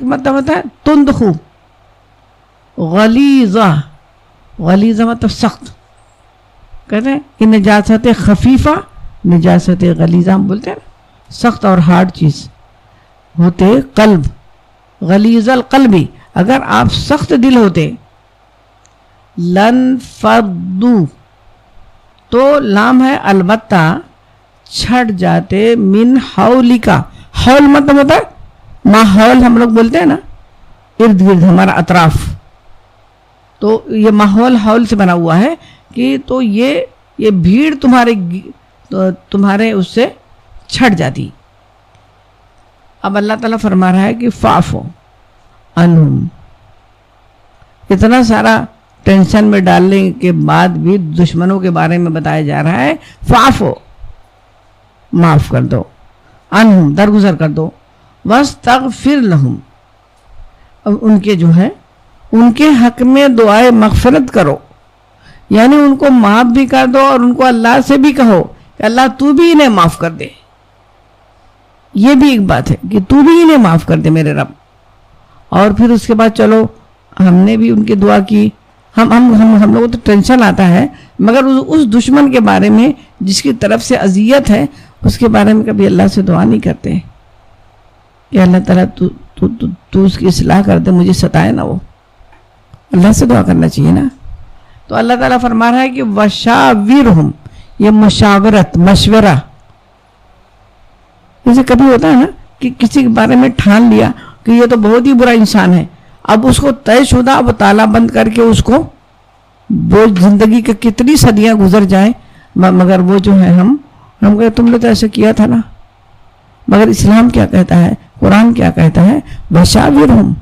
مطلب ہوتا ہے تندخو، غلیظہ مطلب سخت. کہتے ہیں کہ نجاست خفیفہ، نجاست غلیظہ ہم بولتے ہیں نا، سخت اور ہارڈ چیز ہوتے. قلب غلیظ القلبی، اگر آپ سخت دل ہوتے. لن فضو، تو لام ہے البتہ چھٹ جاتے، من حولکا، حول مطلب ہوتا ہے ماحول، ہم لوگ بولتے ہیں نا ارد گرد ہمارا اطراف. تو یہ ماحول حول سے بنا ہوا ہے کہ تو یہ بھیڑ تمہارے اس سے چھٹ جاتی. اب اللہ تعالیٰ فرما رہا ہے کہ فاعفو عنہم. اتنا سارا ٹینشن میں ڈالنے کے بعد بھی دشمنوں کے بارے میں بتایا جا رہا ہے فاعفو، معاف کر دو، عنہم درگزر کر دو، واستغفر لہم، اب ان کے جو ہے ان کے حق میں دعائے مغفرت کرو، یعنی ان کو معاف بھی کر دو اور ان کو اللہ سے بھی کہو کہ اللہ تو بھی انہیں معاف کر دے. یہ بھی ایک بات ہے کہ تو بھی انہیں معاف کر دے میرے رب. اور پھر اس کے بعد چلو ہم نے بھی ان کی دعا کی. ہم لوگوں تو ٹینشن آتا ہے، مگر اس دشمن کے بارے میں جس کی طرف سے اذیت ہے اس کے بارے میں کبھی اللہ سے دعا نہیں کرتے کہ اللہ تعالیٰ تو اس کی اصلاح کر دے، مجھے ستائے نہ. وہ اللہ سے دعا کرنا چاہیے نا. تو اللہ تعالیٰ فرما رہا ہے کہ وشاورہم، یہ مشاورت، مشورہ. جیسے کبھی ہوتا ہے نا کہ کسی کے بارے میں ٹھان لیا کہ یہ تو بہت ہی برا انسان ہے، اب اس کو طے شدہ اب تالا بند کر کے اس کو وہ زندگی کے کتنی صدیاں گزر جائیں مگر وہ جو ہے ہم کہتے تم نے تو ایسے کیا تھا نا. مگر اسلام کیا کہتا ہے، قرآن کیا کہتا ہے، وشاورہم،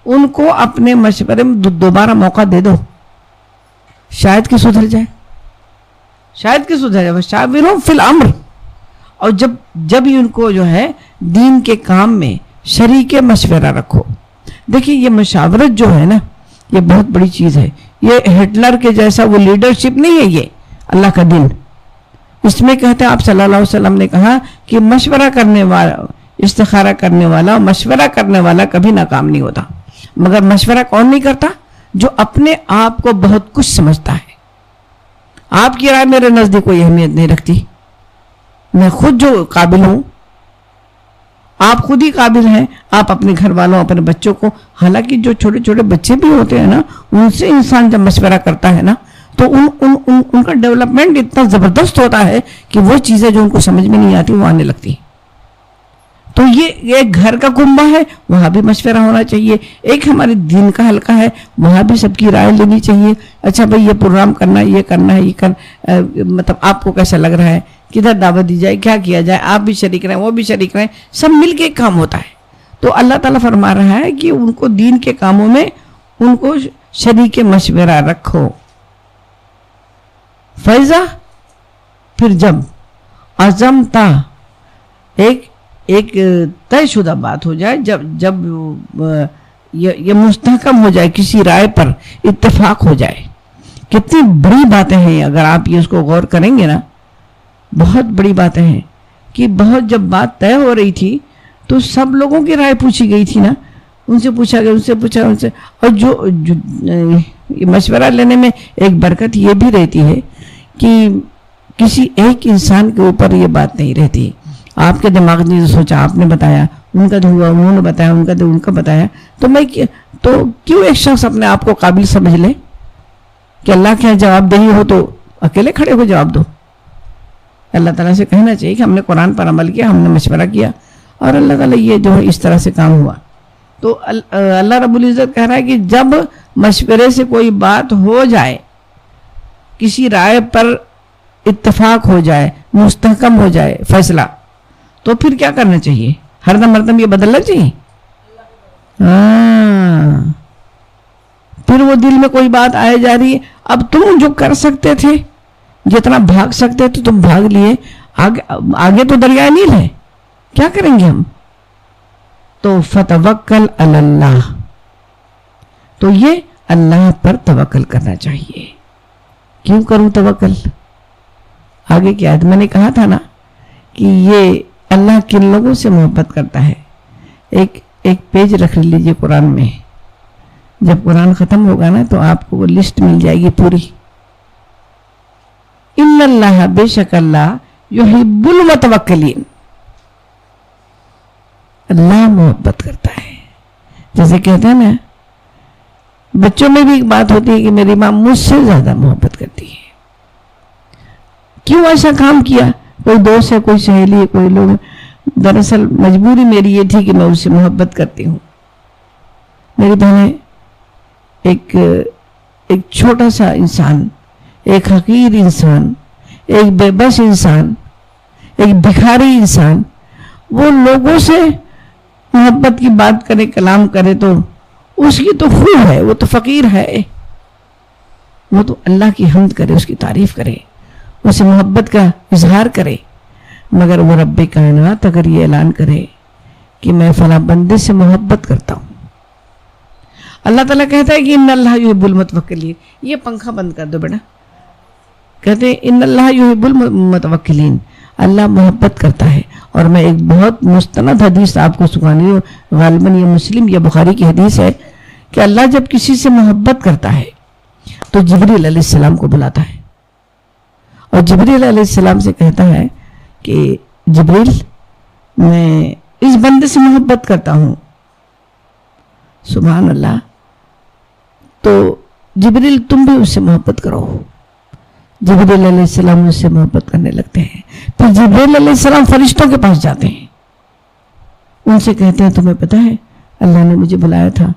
ان کو اپنے مشورے میں دوبارہ موقع دے دو، شاید کہ سدھر جائے، وشاورہم فی الامر. اور جب ہی ان کو جو ہے دین کے کام میں شریک مشورہ رکھو. دیکھیے یہ مشاورت جو ہے نا یہ بہت بڑی چیز ہے. یہ ہٹلر کے جیسا وہ لیڈرشپ نہیں ہے، یہ اللہ کا دین. اس میں کہتے ہیں آپ صلی اللہ علیہ وسلم نے کہا کہ مشورہ کرنے والا، استخارہ کرنے والا، مشورہ کرنے والا کبھی ناکام نہیں ہوتا. مگر مشورہ کون نہیں کرتا؟ جو اپنے آپ کو بہت کچھ سمجھتا ہے. آپ کی رائے میرے نزدیک کوئی اہمیت نہیں رکھتی، میں خود جو قابل ہوں آپ خود ہی قابل ہیں، آپ اپنے گھر والوں، اپنے بچوں کو، حالانکہ جو چھوٹے چھوٹے بچے بھی ہوتے ہیں نا، ان سے انسان جب مشورہ کرتا ہے نا تو ان کا ڈیولپمنٹ اتنا زبردست ہوتا ہے کہ وہ چیزیں جو ان کو سمجھ میں نہیں آتی وہ آنے لگتی ہیں۔ تو یہ ایک گھر کا کنبہ ہے، وہاں بھی مشورہ ہونا چاہیے۔ ایک ہمارے دین کا حلقہ ہے، وہاں بھی سب کی رائے لینی چاہیے۔ اچھا بھائی یہ پروگرام کرنا ہے، یہ کرنا ہے، مطلب آپ کو کیسا لگ رہا ہے، کدھر دعوت دی جائے، کیا کیا جائے، آپ بھی شریک رہیں، وہ بھی شریک رہیں، سب مل کے ایک کام ہوتا ہے۔ تو اللہ تعالیٰ فرما رہا ہے کہ ان کو دین کے کاموں میں ان کو شریک مشورہ رکھو۔ فیضا، پھر جب عزمتا، ایک طے شدہ بات ہو جائے، جب یہ مستحکم ہو جائے، کسی رائے پر اتفاق ہو جائے۔ کتنی بڑی باتیں ہیں، اگر آپ یہ اس کو غور کریں گے نا، بہت بڑی باتیں ہیں کہ بہت جب بات طے ہو رہی تھی تو سب لوگوں کی رائے پوچھی گئی تھی نا، ان سے پوچھا گیا، ان سے پوچھا، ان سے۔ اور جو مشورہ لینے میں ایک برکت یہ بھی رہتی ہے کہ کسی ایک انسان کے اوپر یہ بات نہیں رہتی۔ آپ کے دماغ نے سوچا، آپ نے بتایا، ان کا تو ہوا، انہوں نے بتایا، ان کا تو ان کا بتایا، تو کیوں ایک شخص اپنے آپ کو قابل سمجھ لے کہ اللہ کے جواب دہی ہو تو اکیلے کھڑے ہو جواب دو۔ اللہ تعالیٰ سے کہنا چاہیے کہ ہم نے قرآن پر عمل کیا، ہم نے مشورہ کیا، اور اللہ تعالیٰ یہ جو ہے اس طرح سے کام ہوا۔ تو اللہ رب العزت کہہ رہا ہے کہ جب مشورے سے کوئی بات ہو جائے، کسی رائے پر اتفاق ہو جائے، مستحکم ہو جائے فیصلہ، تو پھر کیا کرنا چاہیے؟ ہر دم یہ بدلنا چاہیے؟ پھر وہ دل میں کوئی بات آئے جا رہی ہے، اب تم جو کر سکتے تھے، جتنا بھاگ سکتے تھے تم بھاگ لیے، آگے تو دریائے نیل ہے، کیا کریں گے ہم؟ تو فتوکل علی اللہ، تو یہ اللہ پر توکل کرنا چاہیے۔ کیوں کروں توکل؟ آگے کی آیت میں نے کہا تھا نا کہ یہ اللہ کن لوگوں سے محبت کرتا ہے۔ ایک پیج رکھ لیجئے قرآن میں، جب قرآن ختم ہوگا نا تو آپ کو وہ لسٹ مل جائے گی پوری۔ ان اللہ، بے شک اللہ، یحب المتوکلین، اللہ محبت کرتا ہے۔ جیسے کہتے ہیں نا، بچوں میں بھی ایک بات ہوتی ہے کہ میری ماں مجھ سے زیادہ محبت کرتی ہے۔ کیوں ایسا کام کیا؟ کوئی دوست ہے، کوئی سہیلی ہے، کوئی لوگ، دراصل مجبوری میری یہ تھی کہ میں اس سے محبت کرتی ہوں۔ میری بہنیں، ایک چھوٹا سا انسان، ایک حقیر انسان، ایک بے بس انسان، ایک بھکاری انسان، وہ لوگوں سے محبت کی بات کرے، کلام کرے تو اس کی تو خوب ہے، وہ تو فقیر ہے، وہ تو اللہ کی حمد کرے، اس کی تعریف کرے، اسے محبت کا اظہار کرے۔ مگر وہ رب کائنات اگر یہ اعلان کرے کہ میں فلاں بندے سے محبت کرتا ہوں، اللہ تعالیٰ کہتا ہے کہ ان اللہ یحب المتوکلین، یہ پنکھا بند کر دو بیٹا، کہتے ہیں ان اللہ یحب المتوکلین، اللہ محبت کرتا ہے۔ اور میں ایک بہت مستند حدیث آپ کو سنانی ہوں، غالباً یہ مسلم یا بخاری کی حدیث ہے کہ اللہ جب کسی سے محبت کرتا ہے تو جبریل علیہ السلام کو بلاتا ہے، اور جبریل علیہ السلام سے کہتا ہے کہ جبریل، میں اس بندے سے محبت کرتا ہوں۔ سبحان اللہ۔ تو جبریل تم بھی اس سے محبت کرو۔ جبریل علیہ السلام اس سے محبت کرنے لگتے ہیں۔ پھر جبریل علیہ السلام فرشتوں کے پاس جاتے ہیں، ان سے کہتے ہیں تمہیں پتہ ہے اللہ نے مجھے بلایا تھا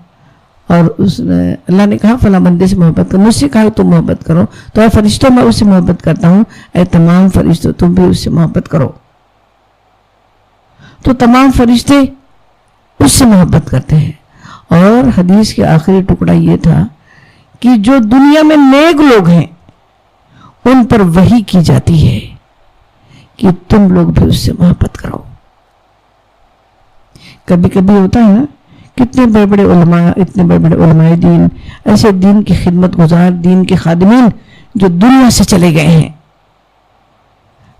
اور اللہ نے کہا فلاں بندے سے محبت کرو، مجھ سے کہا تم محبت کرو، تو اے فرشتوں میں اس سے محبت کرتا ہوں، اے تمام فرشتوں تم بھی اس سے محبت کرو۔ تو تمام فرشتے اس سے محبت کرتے ہیں۔ اور حدیث کے آخری ٹکڑا یہ تھا کہ جو دنیا میں نیک لوگ ہیں ان پر وحی کی جاتی ہے کہ تم لوگ بھی اس سے محبت کرو۔ کبھی کبھی ہوتا ہے نا، کتنے بڑے بڑے علماء، اتنے بڑے بڑے علماء دین، ایسے دین کی خدمت گزار، دین کے خادمین جو دنیا سے چلے گئے ہیں،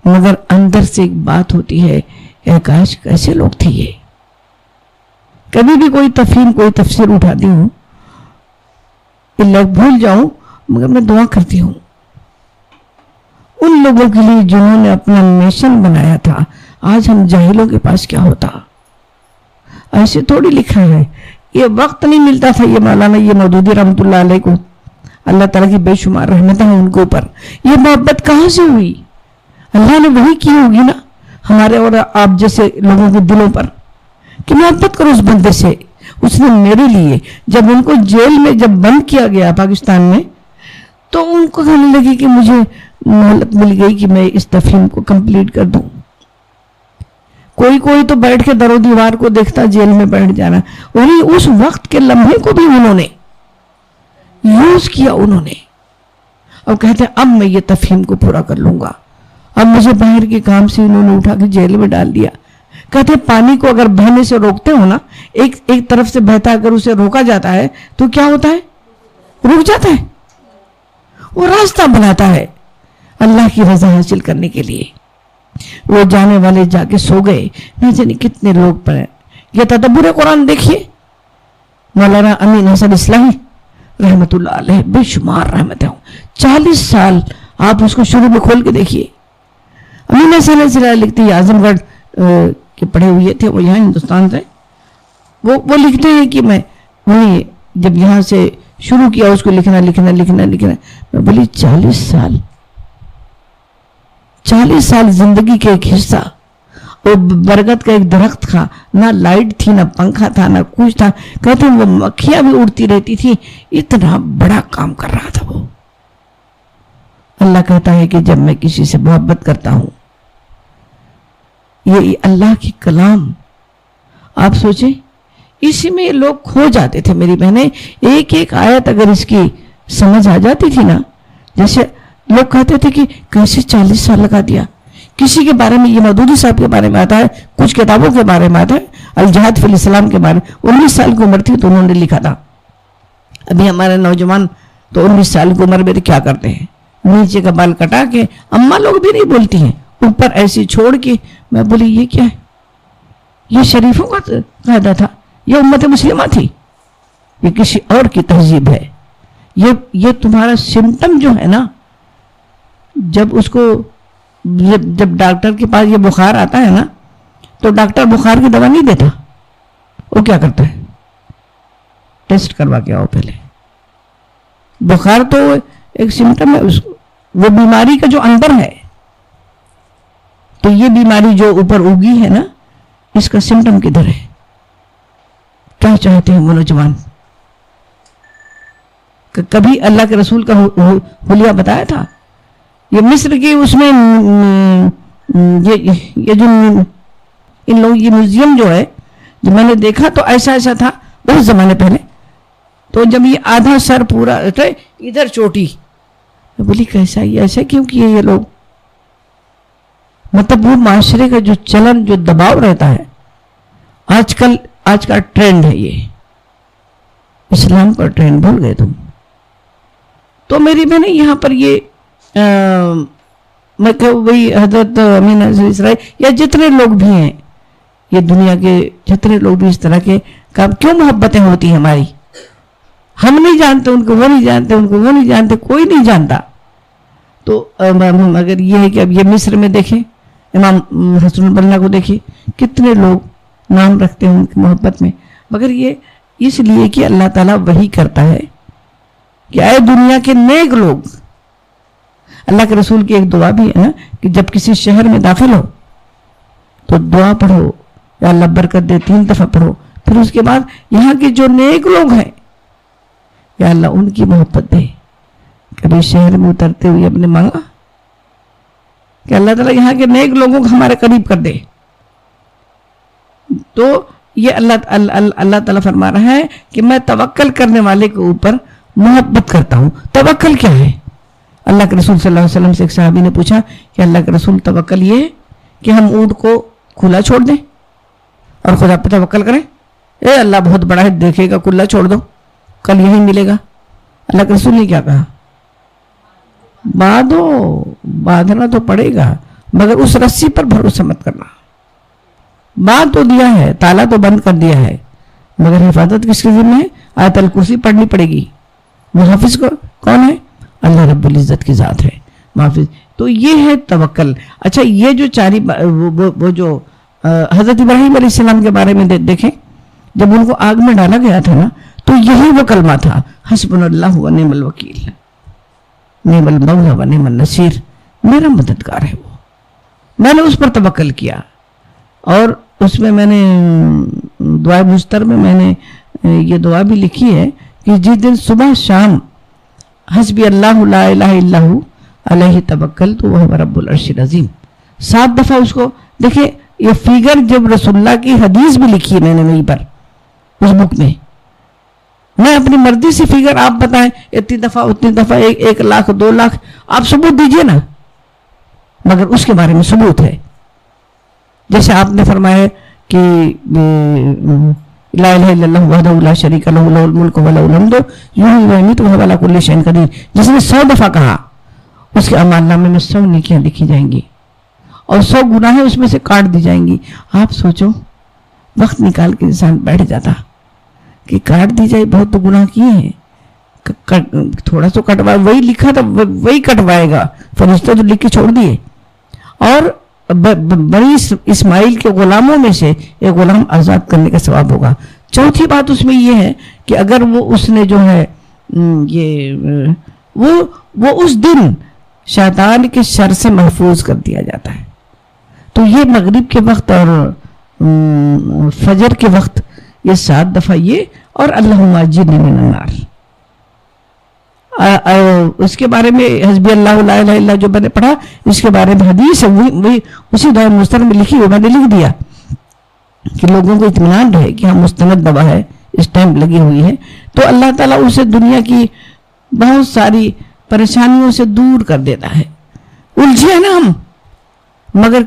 مگر اندر سے ایک بات ہوتی ہے، اے کاش کیسے لوگ تھے یہ۔ کبھی بھی کوئی تفہیم، کوئی تفسیر اٹھاتی ہوں، اللہ بھول جاؤں، مگر میں دعا کرتی ہوں ان لوگوں کے لیے جنہوں نے اپنا نیشن بنایا تھا، آج ہم جاہلوں کے پاس کیا ہوتا۔ ایسے تھوڑی لکھا ہے. یہ وقت نہیں ملتا تھا یہ مولانا یہ مودودی رحمۃ اللہ علیہ کو, اللہ تعالیٰ کی بے شمار رحمتیں ہیں ان کے اوپر. یہ محبت کہاں سے ہوئی؟ اللہ نے وہی کی ہوگی نا ہمارے اور آپ جیسے لوگوں کے دلوں پر کہ محبت کرو اس بندے سے. اس نے میرے لیے جب ان کو جیل میں جب بند کیا گیا پاکستان میں تو ان کو کہنے لگی کہ مجھے مہلت مل گئی کہ میں اس تفہیم کو کمپلیٹ کر دوں. کوئی تو بیٹھ کے در و دیوار کو دیکھتا جیل میں بیٹھ جانا. اور اس وقت کے لمحے کو بھی انہوں نے یوز کیا انہوں نے, اور کہتے ہیں اب میں یہ تفہیم کو پورا کر لوں گا. اب مجھے باہر کے کام سے انہوں نے اٹھا کے جیل میں ڈال دیا. کہتے ہیں پانی کو اگر بہنے سے روکتے ہو نا, ایک طرف سے بہتا اگر اسے روکا جاتا ہے تو کیا ہوتا ہے؟ رک جاتا ہے. وہ راستہ بناتا ہے اللہ کی رضا حاصل کرنے کے لیے. وہ جانے والے جا کے سو گئے, نہ جانے کتنے لوگ پڑے. یہ تدبر قرآن دیکھیے, مولانا امین حسن اصلاحی رحمت اللہ علیہ بے شمار رحمتیں ہوں. 40 سال آپ اس کو شروع میں کھول کے دیکھیے. امین حسن اصلاحی لکھتے ہیں اعظم گڑھ کے پڑھے ہوئے تھے, وہ یہاں ہندوستان سے. وہ لکھتے ہیں کہ میں وہی جب یہاں سے شروع کیا اس کو لکھنا. میں بولی 40 سال زندگی کا ایک حصہ, اور برگد کا ایک درخت تھا, نہ لائٹ تھی نہ پنکھا تھا نہ کچھ تھا. کہتے ہیں وہ مکھیاں بھی اڑتی رہتی تھی, اتنا بڑا کام کر رہا تھا وہ. اللہ کہتا ہے کہ جب میں کسی سے محبت کرتا ہوں, یہ اللہ کی کلام آپ سوچیں اسی میں لوگ کھو جاتے تھے. میری بہنیں ایک ایک آیت اگر اس کی سمجھ آ جاتی تھی نا, جیسے لوگ کہتے تھے کہ کیسے 40 سال لگا دیا. کسی کے بارے میں یہ مودودی صاحب کے بارے میں آتا ہے, کچھ کتابوں کے بارے میں آتا ہے, الجہاد فی الاسلام کے بارے میں 19 سال کی عمر تھی تو انہوں نے لکھا تھا. ابھی ہمارے نوجوان تو 19 سال کی عمر میں کیا کرتے ہیں, نیچے کا بال کٹا کے, اماں لوگ بھی نہیں بولتی ہیں, اوپر ایسی چھوڑ کے. میں بولی یہ کیا ہے؟ یہ شریفوں کا قاعدہ تھا, یہ امت مسلمہ تھی, یہ کسی اور کی تہذیب ہے. یہ تمہارا سمٹم جو ہے نا, جب اس کو جب ڈاکٹر کے پاس یہ بخار آتا ہے نا تو ڈاکٹر بخار کی دوا نہیں دیتا. وہ کیا کرتا ہے؟ ٹیسٹ کروا کے آؤ پہلے. بخار تو ایک سمٹم ہے, وہ بیماری کا جو اندر ہے. تو یہ بیماری جو اوپر اگی ہے نا, اس کا سمٹم کدھر ہے؟ کیا چاہتے ہیں وہ نوجوان؟ کبھی اللہ کے رسول کا حلیہ بتایا تھا؟ یہ مصر کی اس میں یہ جو ان لوگ یہ میوزیم جو ہے, جو میں نے دیکھا تو ایسا تھا بہت زمانے پہلے. تو جب یہ آدھا سر پورا ادھر چوٹی, میں بولی کیسا یہ ایسا کیوں کیے یہ لوگ؟ مطلب وہ معاشرے کا جو چلن جو دباؤ رہتا ہے, آج کا ٹرینڈ ہے یہ اسلام کا ٹرینڈ. بھول گئے تم. تو میری بہنیں یہاں پر یہ میں کہ وہی حضرت امین اسرائیل یا جتنے لوگ بھی ہیں, یہ دنیا کے جتنے لوگ بھی اس طرح کے کام, کیوں محبتیں ہوتی ہیں ہماری؟ ہم نہیں جانتے ان کو, وہ نہیں جانتے ان کو, وہ نہیں جانتے, کوئی نہیں جانتا. تو اگر یہ ہے کہ اب یہ مصر میں دیکھیں, امام حسن البنا کو دیکھیں, کتنے لوگ نام رکھتے ہیں ان کی محبت میں, مگر یہ اس لیے کہ اللہ تعالیٰ وہی کرتا ہے کہ اے دنیا کے نیک لوگ. اللہ کے رسول کی ایک دعا بھی ہے نا کہ جب کسی شہر میں داخل ہو تو دعا پڑھو, یا اللہ برکت دے 3 دفعہ پڑھو, پھر اس کے بعد یہاں کے جو نیک لوگ ہیں یا اللہ ان کی محبت دے. کبھی شہر میں اترتے ہوئے اپنے مانگا کہ اللہ تعالیٰ یہاں کے نیک لوگوں کو ہمارے قریب کر دے. تو یہ اللہ تعالیٰ فرما رہا ہے کہ میں توکل کرنے والے کے اوپر محبت کرتا ہوں. توکل کیا ہے؟ اللہ کے رسول صلی اللہ علیہ وسلم سے ایک صحابی نے پوچھا کہ اللہ کے رسول توکل یہ ہے کہ ہم اونٹ کو کھلا چھوڑ دیں اور خدا پہ توکل کریں؟ اے اللہ بہت بڑا ہے, دیکھے گا, کھلا چھوڑ دو, کل یہی ملے گا. اللہ کے رسول نے کیا کہا؟ باندھنا تو پڑے گا, مگر اس رسی پر بھروسہ مت کرنا. باندھ تو دیا ہے, تالا تو بند کر دیا ہے, مگر حفاظت کس کے ذمہ ہے؟ آیت الکرسی پڑھنی پڑے گی. محافظ کون ہے؟ اللہ رب العزت کی ذات ہے محافظ. تو یہ ہے توکل. اچھا, یہ جو وہ جو حضرت ابراہیم علیہ السلام کے بارے میں دیکھیں جب ان کو آگ میں ڈالا گیا تھا نا تو یہی وہ کلمہ تھا، حسبنا اللہ و نعم الوکیل، نعم المولا و نعم النصیر، میرا مددگار ہے وہ، میں نے اس پر توکل کیا۔ اور اس میں نے دعائے مستر میں نے یہ دعا بھی لکھی ہے کہ جس دن صبح شام حسبی اللہ لا الہ الا ہو علیہ توکلت وہو رب العرش العظیم 7 دفعہ اس کو دیکھیں۔ یہ فیگر جب رسول اللہ کی حدیث بھی لکھی ہے میں نے وہیں پر اس بک میں، میں اپنی مرضی سے فیگر آپ بتائیں اتنی دفعہ اتنی دفعہ 1 لاکھ 2 لاکھ آپ ثبوت دیجئے نا، مگر اس کے بارے میں ثبوت ہے۔ جیسے آپ نے فرمایا کہ لا الہ الا اللہ وحدہ لا شریک لہ لہ الملک و لہ الحمد یحیی و یمیت وہو علی کل شیء قدیر، جس نے 100 دفعہ کہا اس کے اعمال نامے میں 100 نیکیاں لکھی جائیں گی اور 100 گناہیں اس میں سے کاٹ دی جائیں گی۔ آپ سوچو وقت نکال کے انسان بیٹھ جاتا کہ کاٹ دی جائے، بہت تو گناہ کیے ہیں، تھوڑا سا کٹوائے، وہی لکھا تھا وہی کٹوائے گا، فرشتے تو لکھ کے چھوڑ دیے۔ اور بنی اسماعیل کے غلاموں میں سے ایک غلام آزاد کرنے کا ثواب ہوگا۔ چوتھی بات اس میں یہ ہے کہ اگر وہ اس نے جو ہے وہ اس دن شیطان کے شر سے محفوظ کر دیا جاتا ہے۔ تو یہ مغرب کے وقت اور فجر کے وقت یہ 7 دفعہ یہ، اور اللہم اجرنی من النار۔ اس کے بارے میں حسبی اللہ لا الہ الا جو میں نے پڑھا، اس کے بارے میں حدیث ہے، وہی اسی دعائے مستر میں لکھی ہوئی، میں نے لکھ دیا کہ لوگوں کو اطمینان رہے کہ ہاں مستند دوا ہے، اسٹیمپ لگی ہوئی ہے، تو اللہ تعالیٰ اسے دنیا کی بہت ساری پریشانیوں سے دور کر دیتا ہے۔ الجھے نا ہم، مگر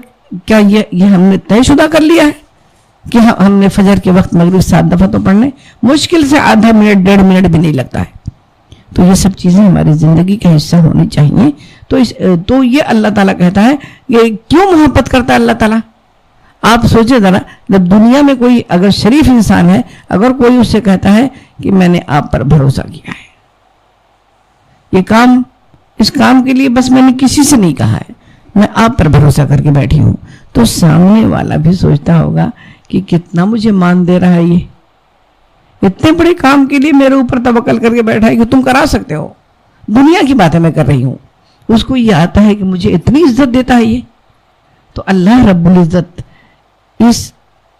کیا یہ ہم نے طے شدہ کر لیا ہے کہ ہم نے فجر کے وقت مغرب 7 دفعہ تو پڑھنے، مشکل سے آدھا منٹ 1.5 منٹ بھی نہیں لگتا ہے۔ تو یہ سب چیزیں ہماری زندگی کا حصہ ہونی چاہیے۔ تو یہ اللہ تعالیٰ کہتا ہے کہ کیوں محبت کرتا ہے اللہ تعالیٰ؟ آپ سوچے ذرا، جب دنیا میں کوئی اگر شریف انسان ہے، اگر کوئی اس سے کہتا ہے کہ میں نے آپ پر بھروسہ کیا ہے، اس کام کے لیے بس میں نے کسی سے نہیں کہا ہے، میں آپ پر بھروسہ کر کے بیٹھی ہوں، تو سامنے والا بھی سوچتا ہوگا کہ کتنا مجھے مان دے رہا ہے، یہ اتنے بڑے کام کے لیے میرے اوپر توکل کر کے بیٹھا ہے کہ تم کرا سکتے ہو، دنیا کی باتیں میں کر رہی ہوں، اس کو یہ آتا ہے کہ مجھے اتنی عزت دیتا ہے یہ۔ تو اللہ رب العزت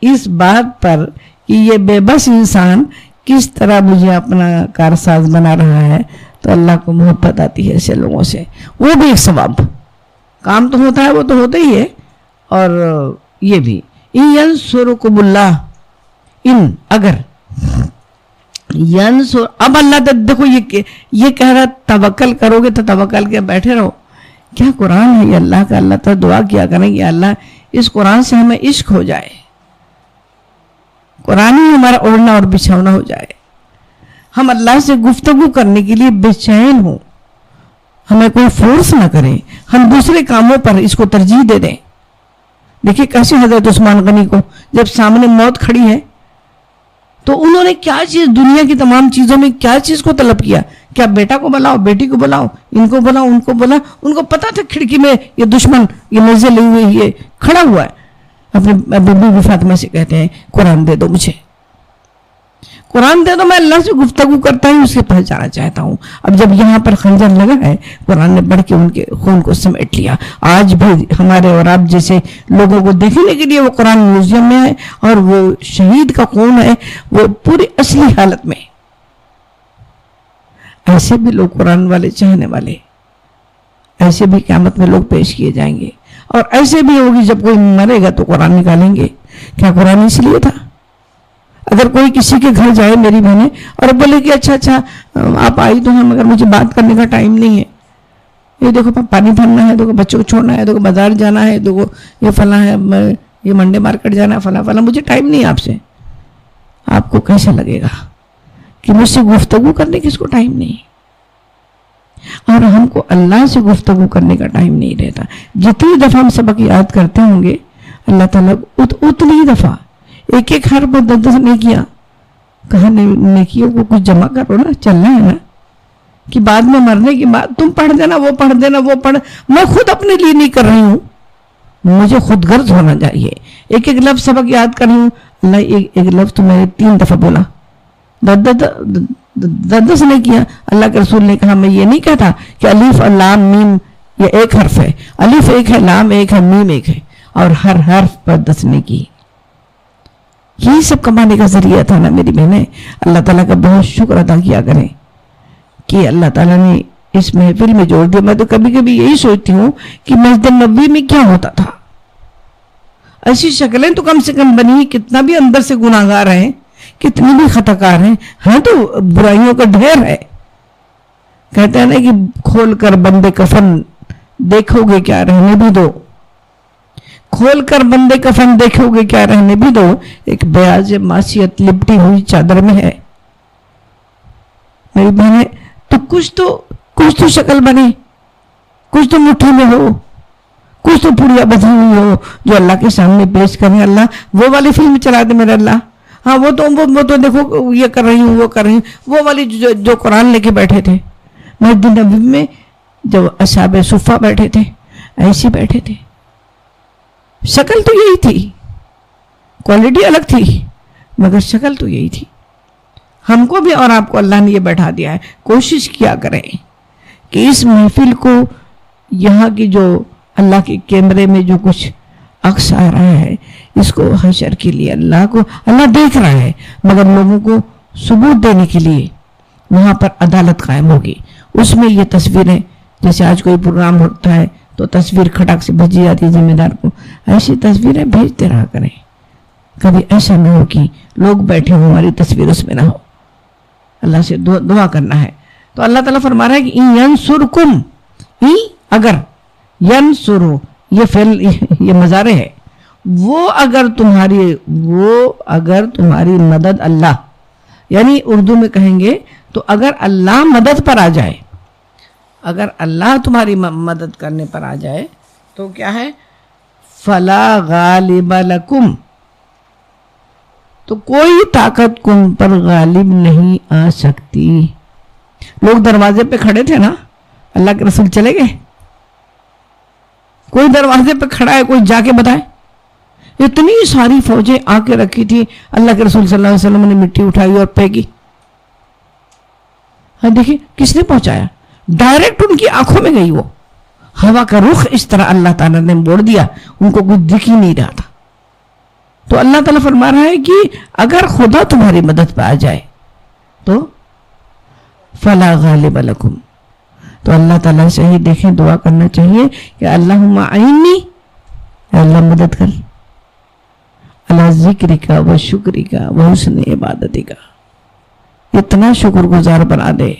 اس بات پر کہ یہ بے بس انسان کس طرح مجھے اپنا کارساز بنا رہا ہے، تو اللہ کو محبت آتی ہے ایسے لوگوں سے، وہ بھی ایک ثواب۔ کام تو ہوتا ہے، وہ تو ہوتا ہی ہے، اور یہ بھی ان ینصرکم اللہ، اگر ینصر، اب اللہ دیکھو یہ کہہ رہا توکل کرو گے تو توکل کے بیٹھے رہو، کیا قرآن ہے یہ اللہ کا؟ اللہ تعالیٰ دعا کیا کریں کہ اللہ اس قرآن سے ہمیں عشق ہو جائے، قرآن ہی ہمارا اوڑھنا اور بچھونا ہو جائے، ہم اللہ سے گفتگو کرنے کے لیے بے چین ہوں، ہمیں کوئی فورس نہ کرے، ہم دوسرے کاموں پر اس کو ترجیح دے دیں۔ دیکھیے کیسے حضرت عثمان غنی کو جب سامنے موت کھڑی ہے تو انہوں نے کیا چیز، دنیا کی تمام چیزوں میں کیا چیز کو طلب کیا؟ کیا بیٹا کو بلاؤ، بیٹی کو بلاؤ، ان کو بلاؤ، ان کو بلاؤ؟ ان کو پتا تھا کھڑکی میں یہ دشمن یہ نظر لی ہوئی یہ کھڑا ہوا ہے، اپنے بی بی فاطمہ سے کہتے ہیں قرآن دے دو، مجھے قرآن دے دو، میں اللہ سے گفتگو کرتا ہوں، اس کے پاس جانا چاہتا ہوں۔ اب جب یہاں پر خنجر لگا ہے، قرآن نے بڑھ کے ان کے خون کو سمیٹ لیا۔ آج بھی ہمارے اور آپ جیسے لوگوں کو دیکھنے کے لیے وہ قرآن میوزیم میں ہے، اور وہ شہید کا خون ہے وہ پوری اصلی حالت میں۔ ایسے بھی لوگ قرآن والے چاہنے والے، ایسے بھی قیامت میں لوگ پیش کیے جائیں گے، اور ایسے بھی ہوگی جب کوئی مرے گا تو قرآن نکالیں گے۔ کیا قرآن اس لیے تھا؟ اگر کوئی کسی کے گھر جائے میری بہنیں اور بولے کہ اچھا آپ آئی تو ہیں مگر مجھے بات کرنے کا ٹائم نہیں ہے، یہ دیکھو پانی بھرنا ہے، دیکھو بچوں کو چھوڑنا ہے، دیکھو بازار جانا ہے، دیکھو یہ فلاں ہے، یہ منڈے مارکیٹ جانا ہے، فلاں فلاں، مجھے ٹائم نہیں ہے آپ سے، آپ کو کیسا لگے گا کہ مجھ سے گفتگو کرنے کی اس کو ٹائم نہیں؟ اور ہم کو اللہ سے گفتگو کرنے کا ٹائم نہیں رہتا۔ جتنی دفعہ ہم سبق یاد کرتے ہوں گے اللہ تعالیٰ اتنی دفعہ ایک ایک حرف 10 نیکیاں، کہاں نیکیوں کو کچھ جمع کرو نا، چلنا ہے نا، کہ بعد میں مرنے کے بعد تم پڑھ دینا، وہ پڑھ دینا، وہ پڑھ، میں خود اپنے لیے نہیں کر رہی ہوں، مجھے خود غرض ہونا چاہیے. ایک ایک لفظ سبق یاد کر لوں. اللہ ایک لفظ تو میں نے 3 دفعہ بولا, 10 نے کیا. اللہ کے رسول نے کہا میں یہ نہیں کہتا کہ الف اور لام میم یہ ایک حرف ہے, الف ایک ہے, لام ایک ہے, میم ایک ہے, اور ہر حرف پر 10 نے کی. یہی سب کمانے کا ذریعہ تھا نا میری بہنیں. اللہ تعالیٰ کا بہت شکر ادا کیا کریں کہ اللہ تعالیٰ نے اس محفل میں جوڑ دیا. میں تو کبھی کبھی یہی سوچتی ہوں کہ مسجد نبوی میں کیا ہوتا تھا. ایسی شکلیں تو کم سے کم بنی, کتنا بھی اندر سے گناہگار ہیں, کتنی بھی خطا کار ہیں, ہاں تو برائیوں کا ڈھیر ہے. کہتے ہیں نا کہ کھول کر بندے کفن دیکھو گے کیا رہنے بھی دو, کھول کر بندے کفن دیکھو گے کیا رہنے بھی دو, ایک بیاض معصیت لپٹی ہوئی چادر میں ہے. میری بہنیں تو کچھ تو شکل بنے, کچھ تو مٹھی میں ہو, کچھ تو پوریا بدھی ہوئی ہو جو اللہ کے سامنے پیش کریں. اللہ وہ والی فلم چلا دے میرے اللہ. ہاں وہ تو دیکھو یہ کر رہی ہوں, وہ کر رہی ہوں, وہ والی جو قرآن لے کے بیٹھے تھے مسجد نبوی میں, جب اصحاب صفہ بیٹھے تھے ایسے بیٹھے تھے. شکل تو یہی تھی, کوالٹی الگ تھی, مگر شکل تو یہی تھی. ہم کو بھی اور آپ کو اللہ نے یہ بیٹھا دیا ہے. کوشش کیا کریں کہ اس محفل کو, یہاں کی جو اللہ کے کیمرے میں جو کچھ عکس آ رہا ہے, اس کو حشر کے لیے اللہ دیکھ رہا ہے, مگر لوگوں کو ثبوت دینے کے لیے وہاں پر عدالت قائم ہوگی. اس میں یہ تصویریں, جیسے آج کوئی پروگرام ہوتا ہے تو تصویر کھٹک سے بھیجی جاتی ہے ذمہ دار کو, ایسی تصویریں بھیجتے رہا کریں. کبھی ایسا نہ ہو کہ لوگ بیٹھے ہوں ہماری تصویر اس میں نہ ہو. اللہ سے دعا کرنا ہے. تو اللہ تعالیٰ فرما رہا ہے کہ ینصرکم, اگر, ینصرو یہ فعل یہ مضارع ہے, وہ اگر تمہاری مدد اللہ, یعنی اردو میں کہیں گے تو اگر اللہ مدد پر آ جائے, اگر اللہ تمہاری مدد کرنے پر آ جائے تو کیا ہے, فلا غالب لکم, تو کوئی طاقت تم پر غالب نہیں آ سکتی. لوگ دروازے پہ کھڑے تھے نا, اللہ کے رسول چلے گئے. کوئی دروازے پہ کھڑا ہے, کوئی جا کے بتائے. اتنی ساری فوجیں آ کے رکھی تھی, اللہ کے رسول صلی اللہ علیہ وسلم نے مٹی اٹھائی اور پھینکی. ہاں دیکھیں کس نے پہنچایا, ڈائریکٹ ان کی آنکھوں میں گئی. وہ ہوا کا رخ اس طرح اللہ تعالیٰ نے موڑ دیا, ان کو کچھ دکھ ہی نہیں رہا تھا. تو اللہ تعالیٰ فرما رہا ہے کہ اگر خدا تمہاری مدد پہ آ جائے تو فلا غالب لکم, تو اللہ تعالیٰ سے ہی دیکھیں دعا کرنا چاہیے کہ اللہم اعنی, اللہ مدد کر, اللہ ذکر کا و شکر کا و حسن عبادت کا. اتنا شکر گزار بنا دے,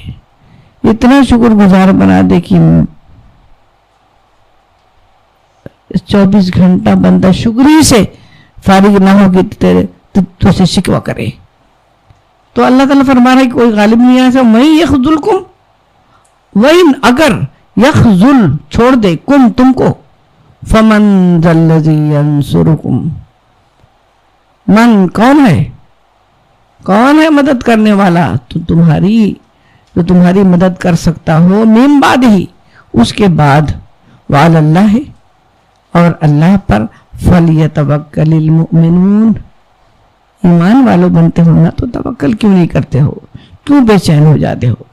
اتنا شکر گزار بنا دے کہ 24 گھنٹہ بندہ شکری سے فارغ نہ ہو کہ تو سے شکوہ کرے. تو اللہ تعالیٰ فرما رہا ہے کہ کوئی غالب نہیں آ سکتا. میں یخذلکم, وَإِنْ اگر یخذل چھوڑ دے کم تم کو, فَمَنْ ذَا الَّذِي يَنْصُرُكُمْ, من کون ہے مدد کرنے والا, تو تمہاری مدد کر سکتا ہو, من بعد ہی, اس کے بعد, وعلی اللہ, اور اللہ پر, فَلْيَتَوَكَّلِ الْمُؤْمِنُونَ, ایمان والوں بنتے ہو نا تو توکل کیوں نہیں کرتے ہو, کیوں بے چین ہو جاتے ہو,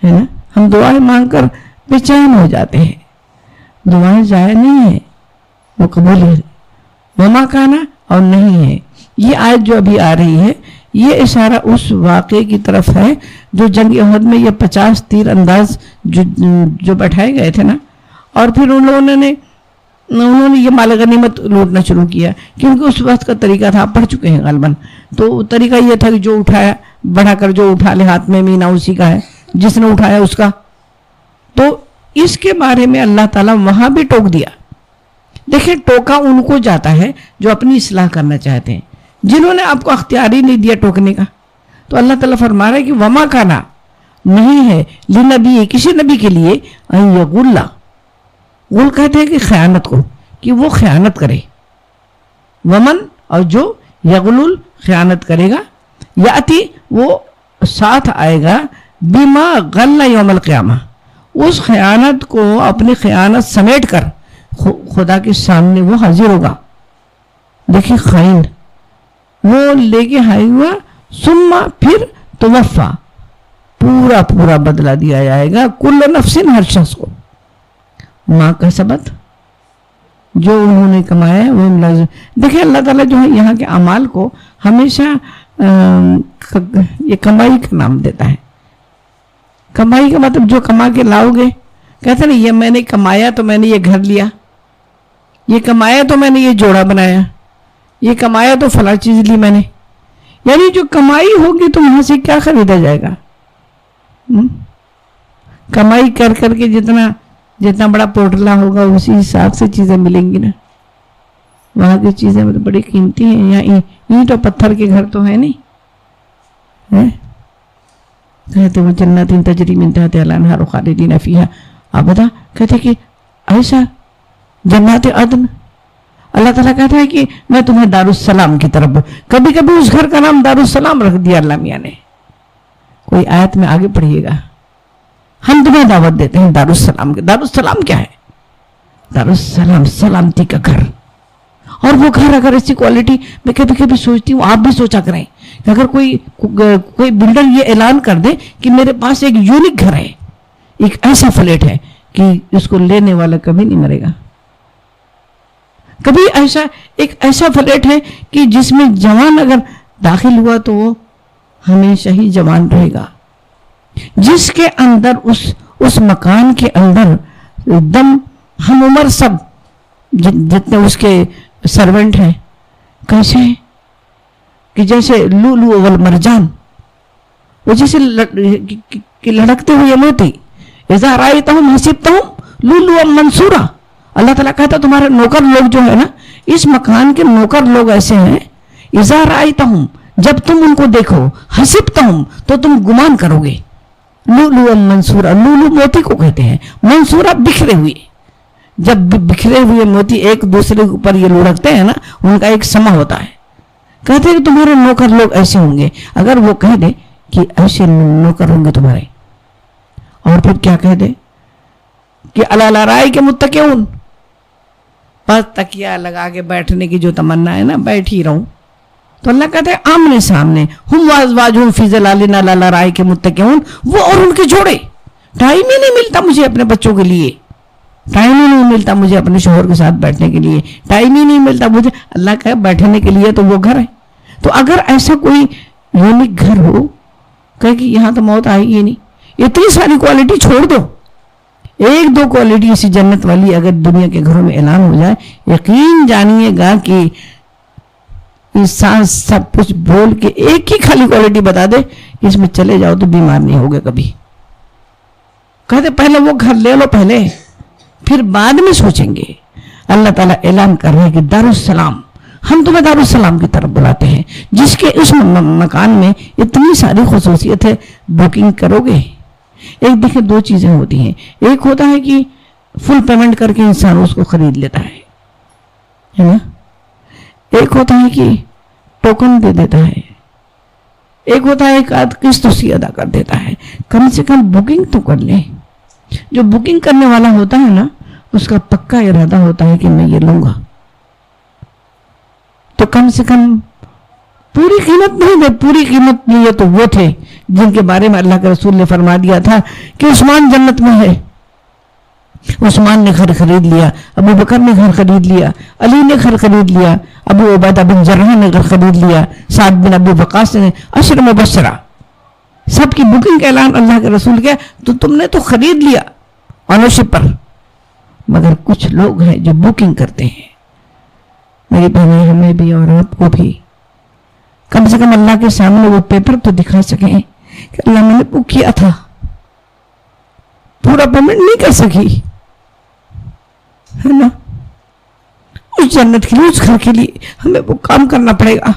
ہے نا. ہم دعائیں مانگ کر بے چین ہو جاتے ہیں. دعائیں ضائع نہیں ہیں, وہ قبول ہے. وما کانا, اور نہیں ہے. یہ آیت جو ابھی آ رہی ہے یہ اشارہ اس واقعے کی طرف ہے جو جنگ احد میں یہ 50 تیر انداز جو بیٹھائے گئے تھے نا, اور پھر انہوں نے یہ مال غنیمت لوٹنا شروع کیا, کیونکہ اس وقت کا طریقہ تھا, آپ پڑھ چکے ہیں غالباً. تو طریقہ یہ تھا کہ جو اٹھایا بڑھا کر جو اٹھا لے, ہاتھ میں مینا اسی کا ہے, جس نے اٹھایا اس کا. تو اس کے بارے میں اللہ تعالیٰ وہاں بھی ٹوک دیا. دیکھیں ٹوکا ان کو جاتا ہے جو اپنی اصلاح کرنا چاہتے ہیں, جنہوں نے آپ کو اختیار ہی نہیں دیا ٹوکنے کا. تو اللہ تعالیٰ فرما رہا ہے کہ وما کانا, نہیں ہے, لنبی, کسی نبی کے لیے, ان یغل, غل کہتے ہیں کہ خیانت کو, کہ وہ خیانت کرے. ومن, اور جو, یغلل, خیانت کرے گا, یاتی, وہ ساتھ آئے گا, بما غل یوم القیامہ, اس خیانت کو اپنی خیانت سمیٹ کر خدا کے سامنے وہ حاضر ہوگا. دیکھیں خائن وہ لے کے ہائی ہوا، سما پھر توفا، پورا پورا بدلہ دیا جائے گا کل نفس، ہر شخص کو ماں کا سبت جو انہوں نے کمایا ہے وہ ملازم. دیکھیں اللہ تعالیٰ جو ہے یہاں کے اعمال کو ہمیشہ یہ کمائی کا نام دیتا ہے. کمائی کا مطلب جو کما کے لاؤ گے، کہتے نا یہ میں نے کمایا تو میں نے یہ گھر لیا، یہ کمایا تو میں نے یہ جوڑا بنایا، یہ کمایا تو فلاں چیز لی میں نے. یعنی جو کمائی ہوگی تو وہاں سے کیا خریدا جائے گا؟ کمائی کر کر کے جتنا بڑا پوٹلا ہوگا اسی حساب سے چیزیں ملیں گی نا. وہاں کی چیزیں تو بڑی قیمتی ہیں. یہاں اینٹ اور پتھر کے گھر تو ہے نہیں. کہتے وہ جنت تجری من تحتہا الانہار خالدین فیہا ابدا. کہتے کہ ایسا جنات عدن، اللہ تعالیٰ کہتا ہے کہ میں تمہیں دارالسلام کی طرف، کبھی کبھی اس گھر کا نام دارالسلام رکھ دیا اللہ میاں نے. کوئی آیت میں آگے پڑھیے گا، ہم تمہیں دعوت دیتے ہیں دارالسلام کے. دارالسلام کیا ہے؟ دارالسلام سلامتی کا گھر. اور وہ گھر اگر ایسی کوالٹی، میں کبھی کبھی سوچتی ہوں آپ بھی سوچا کریں کہ اگر کوئی بلڈر یہ اعلان کر دے کہ میرے پاس ایک یونیک گھر ہے، ایک ایسا فلیٹ ہے کہ اس کو لینے والا کبھی نہیں مرے گا. کبھی ایک ایسا فلیٹ ہے کہ جس میں جوان اگر داخل ہوا تو وہ ہمیشہ ہی جوان رہے گا. جس کے اندر اس مکان کے اندر ایک دم ہم عمر سب جتنے اس کے سرونٹ ہیں کیسے ہیں کہ جیسے لولو والمرجان، وہ جیسے لڑکتے ہوئے موتی. اذا رأیتہم حسبتہم لولوا منصورا. اللہ تعالیٰ کہتا تمہارے نوکر لوگ جو ہے نا، اس مکان کے نوکر لوگ ایسے ہیں، اذا رأیتہم، جب تم ان کو دیکھو، حسبتہم، تو تم گمان کرو گے. لولو منصورا، لولو موتی کو کہتے ہیں، منصورا بکھرے ہوئے. جب بکھرے ہوئے موتی ایک دوسرے کے اوپر یہ لڑکتے ہیں نا، ان کا ایک سما ہوتا ہے. کہتے ہیں کہ تمہارے نوکر لوگ ایسے ہوں گے. اگر وہ کہہ دے کہ ایسے نوکر ہوں گے تمہارے، اور پھر کیا کہہ دے کہ علی الارائک کے متکئون، بس تکیہ لگا کے بیٹھنے کی جو تمنا ہے نا، بیٹھ ہی رہوں. تو اللہ کہتے ہیں آمنے سامنے، ہم وازواجہم فی ظلال علی الارائک متکئون، وہ اور ان کے جوڑے. ٹائم ہی نہیں ملتا مجھے اپنے بچوں کے لیے، ٹائم ہی نہیں ملتا مجھے اپنے شوہر کے ساتھ بیٹھنے کے لیے، ٹائم ہی نہیں ملتا مجھے. اللہ کہے بیٹھنے کے لیے تو وہ گھر ہے. تو اگر ایسا کوئی یونیک گھر ہو، کہے کہ یہاں تو موت آئے گی نہیں، اتنی ساری کوالٹی چھوڑ دو، ایک دو کوالٹی اسی جنت والی اگر دنیا کے گھروں میں اعلان ہو جائے، یقین جانیے گا کہ انسان سب کچھ بول کے ایک ہی خالی کوالٹی بتا دے، اس میں چلے جاؤ تو بیمار نہیں ہوگے کبھی. کہتے پہلے وہ گھر لے لو پہلے، پھر بعد میں سوچیں گے. اللہ تعالیٰ اعلان کر رہے ہیں کہ دارالسلام، ہم تمہیں دارالسلام کی طرف بلاتے ہیں، جس کے اس مکان میں اتنی ساری خصوصیت ہے. بکنگ کرو گے. ایک دیکھیں دو چیزیں ہوتی ہیں، ایک ہوتا ہے کہ فل پیمنٹ کر کے انسان اس کو خرید لیتا ہے نا، ایک ہوتا ہے کہ ٹوکن دے دیتا ہے، ایک ہوتا ہے ایک آدھ قسط اسی ادا کر دیتا ہے. کم سے کم بکنگ تو کر لیں. جو بکنگ کرنے والا ہوتا ہے نا، اس کا پکا ارادہ ہوتا ہے کہ میں یہ لوں گا، تو کم سے کم پوری قیمت نہیں دے. پوری قیمت لیے تو وہ تھے جن کے بارے میں اللہ کے رسول نے فرما دیا تھا کہ عثمان جنت میں ہے. عثمان نے گھر خرید لیا، ابو بکر نے گھر خرید لیا، علی نے گھر خرید لیا، ابو عبیدہ بن جرح نے گھر خرید لیا، سعد بن ابی وقاص نے، عشر مبشرہ، سب کی بکنگ کا اعلان اللہ کے رسول کیا. تو تم نے تو خرید لیا آنرشپ پر. مگر کچھ لوگ ہیں جو بکنگ کرتے ہیں. میری بہنیں، ہمیں بھی اور آپ کو بھی کم سے کم اللہ کے سامنے وہ پیپر تو دکھا سکیں کہ اللہ میں نے بک کیا تھا، پورا پیمنٹ نہیں کر سکی ہے نا. اس جنت کے لیے، اس گھر کے لیے ہمیں وہ کام کرنا پڑے گا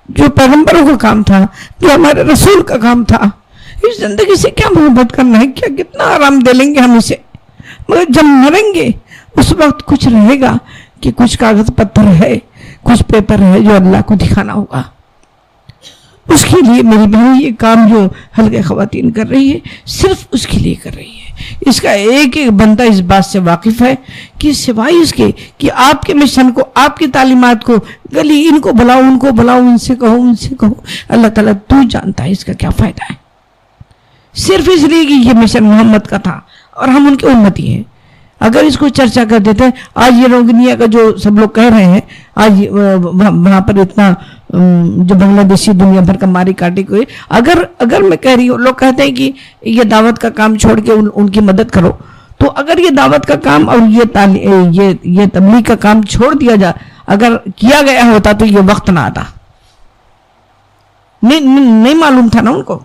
جو پیغمبروں کا کام تھا، جو ہمارے رسول کا کام تھا. اس زندگی سے کیا محبت کرنا ہے، کیا کتنا آرام دے لیں گے ہم اسے، مگر جب مریں گے اس وقت کچھ رہے گا کہ کچھ کاغذ پتھر ہے، کچھ پیپر ہے جو اللہ کو دکھانا ہوگا. اس کے لیے میری بہن یہ کام جو حلقہ خواتین کر رہی ہے صرف اس کے لیے کر رہی ہے. اس کا ایک ایک بندہ اس بات سے واقف ہے کہ سوائے اس کے کہ آپ کے مشن کو، آپ کی تعلیمات کو، گلی ان کو بلاؤ، ان کو بلاؤ، ان سے کہو، اللہ تعالیٰ تو جانتا ہے اس کا کیا فائدہ ہے. صرف اس لیے کہ یہ مشن محمد کا تھا اور ہم ان کے امتی ہیں. اگر اس کو چرچا کر دیتے ہیں، آج یہ روگنیا کا جو سب لوگ کہہ رہے ہیں، آج وہاں پر اتنا جو بنگلہ دیشی دنیا بھر کا ماری کاٹی کوئی، اگر میں کہہ رہی ہوں، لوگ کہتے ہیں کہ یہ دعوت کا کام چھوڑ کے ان کی مدد کرو، تو اگر یہ دعوت کا کام اور یہ تبلیغ کا کام چھوڑ دیا جا، اگر کیا گیا ہوتا تو یہ وقت نہ آتا. نہیں معلوم تھا نا ان کو.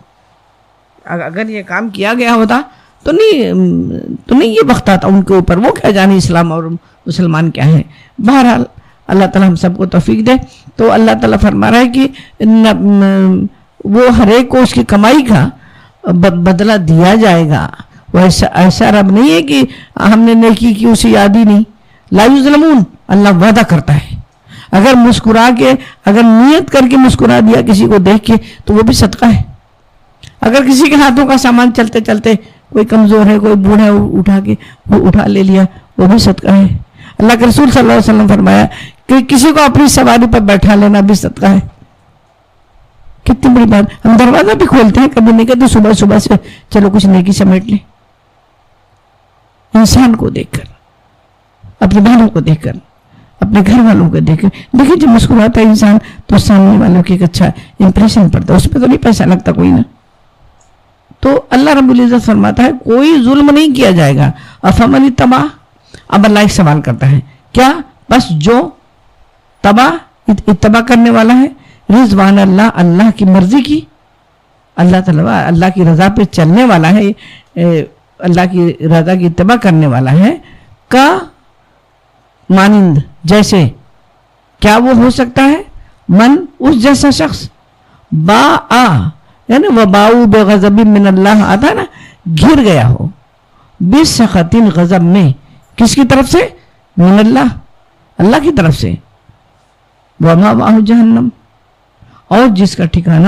اگر یہ کام کیا گیا ہوتا تو نہیں یہ وقت آتا ان کے اوپر. وہ کیا جانے اسلام اور مسلمان کیا ہیں. بہرحال اللہ تعالیٰ ہم سب کو توفیق دے. تو اللہ تعالیٰ فرما رہا ہے کہ وہ ہر ایک کو اس کی کمائی کا بدلہ دیا جائے گا. وہ ایسا رب نہیں ہے کہ ہم نے نیکی کی اسے یاد ہی نہیں. لا یظلمون، اللہ وعدہ کرتا ہے. اگر مسکرا کے، اگر نیت کر کے مسکرا دیا کسی کو دیکھ کے تو وہ بھی صدقہ ہے. اگر کسی کے ہاتھوں کا سامان چلتے چلتے کوئی کمزور ہے، کوئی بوڑھا ہے، اٹھا کے وہ اٹھا لے لیا، وہ بھی صدقہ ہے. اللہ کے رسول صلی اللہ علیہ وسلم فرمایا کہ کسی کو اپنی سواری پر بیٹھا لینا بھی صدقہ ہے. کتنی بڑی بات. ہم دروازہ بھی کھولتے ہیں، کبھی نہیں کہتے صبح صبح سے چلو کچھ نیکی سمیٹ لیں. انسان کو دیکھ کر، اپنے بہنوں کو دیکھ کر، اپنے گھر والوں کو دیکھ کر، دیکھیں جب مسکراتا ہے انسان تو سامنے والوں کی ایک اچھا امپریشن پڑتا ہے. اس پہ تو نہیں پیسہ لگتا کوئی نا. تو اللہ رب العزت فرماتا ہے کوئی ظلم نہیں کیا جائے گا. افمن اتبع، اب اللہ ایک سوال کرتا ہے، کیا بس جو اتباع کرنے والا ہے رضوان اللہ، اللہ کی مرضی کی، اللہ تعالیٰ اللہ کی رضا پہ چلنے والا ہے، اللہ کی رضا کی اتباع کرنے والا ہے، کا مانند جیسے، کیا وہ ہو سکتا ہے من اس جیسا شخص یعنی وباؤ بغضب من اللہ آتا نا، گر گیا ہو بسخط غضب میں، کس کی طرف سے؟ من اللہ، اللہ کی طرف سے. ومأواہ جہنم، اور جس کا ٹھکانہ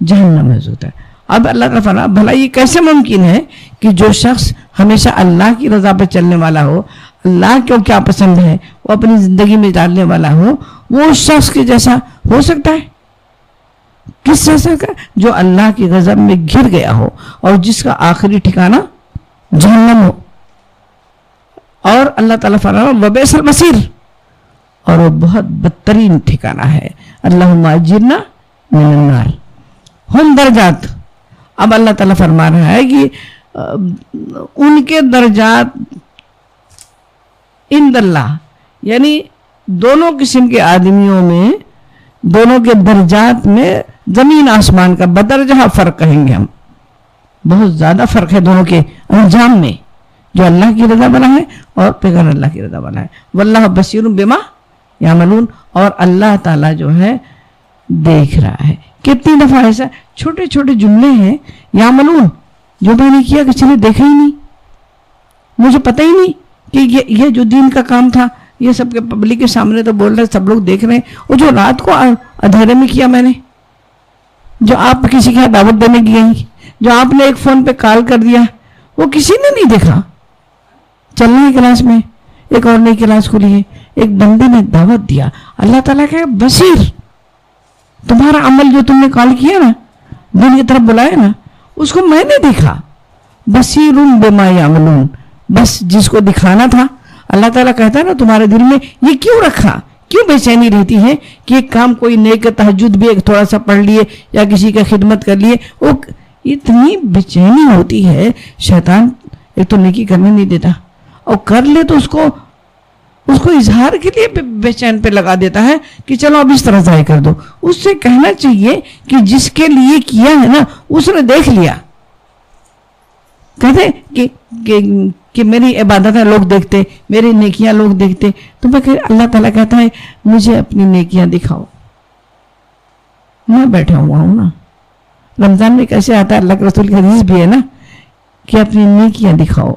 جہنم ہوتا ہے. اب اللہ تعالیٰ فرماتا ہے بھلا یہ کیسے ممکن ہے کہ جو شخص ہمیشہ اللہ کی رضا پہ چلنے والا ہو، اللہ کو کیا پسند ہے وہ اپنی زندگی میں ڈالنے والا ہو، وہ اس شخص کے جیسا ہو سکتا ہے؟ کس جیسا کا؟ جو اللہ کی غضب میں گر گیا ہو اور جس کا آخری ٹھکانہ جہنم ہو. اور اللہ تعالیٰ فرماتا ہے وبئس المصیر، اور وہ بہت بدترین ٹھکانہ ہے. اللہم اجرنا من النار. ہم درجات، اب اللہ تعالیٰ فرما رہا ہے کہ ان کے درجات عند اللہ، یعنی دونوں قسم کے آدمیوں میں، دونوں کے درجات میں زمین آسمان کا بدرجہ فرق کہیں گے ہم. بہت زیادہ فرق ہے دونوں کے انجام میں، جو اللہ کی رضا بنا ہے اور پیغمبر اللہ کی رضا بنا ہے. واللہ بصیر بما یعملون، اور اللہ تعالیٰ جو ہے دیکھ رہا ہے. کتنی دفعہ ایسا چھوٹے چھوٹے جملے ہیں یعملون، جو میں نے کیا کہ چلے دیکھا ہی نہیں، مجھے پتہ ہی نہیں کہ یہ جو دین کا کام تھا یہ سب کے پبلک کے سامنے تو بول رہے، سب لوگ دیکھ رہے ہیں. اور جو رات کو اندھیرے میں کیا میں نے، جو آپ کسی کے دعوت دینے کی گئی، جو آپ نے ایک فون پہ کال کر دیا، وہ کسی نے نہیں دیکھا. چلنا ہے کلاس میں، ایک اور نئی کلاس کھلی ہے، ایک بندے نے دعوت دیا. اللہ تعالیٰ کہ بصیر، تمہارا عمل جو تم نے کال کیا نا، دین کی طرف بلایا نا، اس کو میں نے دیکھا. بصیر بما یعملون، بس جس کو دکھانا تھا. اللہ تعالیٰ کہتا ہے نا تمہارے دل میں یہ کیوں رکھا، کیوں بے چینی رہتی ہے کہ ایک کام کوئی نیک تہجد بھی ایک تھوڑا سا پڑھ لیے یا کسی کا خدمت کر لیے، وہ اتنی بے چینی ہوتی ہے. شیطان ایک تو نیکی کرنے نہیں دیتا، اور کر لے تو اس کو اظہار کے لیے بے چین پہ لگا دیتا ہے کہ چلو اب اس طرح ضائع کر دو. اس سے کہنا چاہیے کہ جس کے لیے کیا ہے نا اس نے دیکھ لیا. کہتے کہ میری عبادتیں لوگ دیکھتے، میری نیکیاں لوگ دیکھتے. تو میں اللہ تعالیٰ کہتا ہے مجھے اپنی نیکیاں دکھاؤ. میں بیٹھا ہوا ہوں نا. رمضان میں کیسے آتا ہے، اللہ کے رسول کی حدیث بھی ہے نا کہ اپنی نیکیاں دکھاؤ،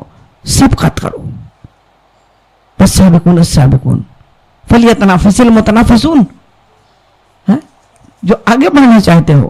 سبقت کرو. والسابقون السابقون فلیتنافس المتنافسون. جو آگے بڑھنا چاہتے ہو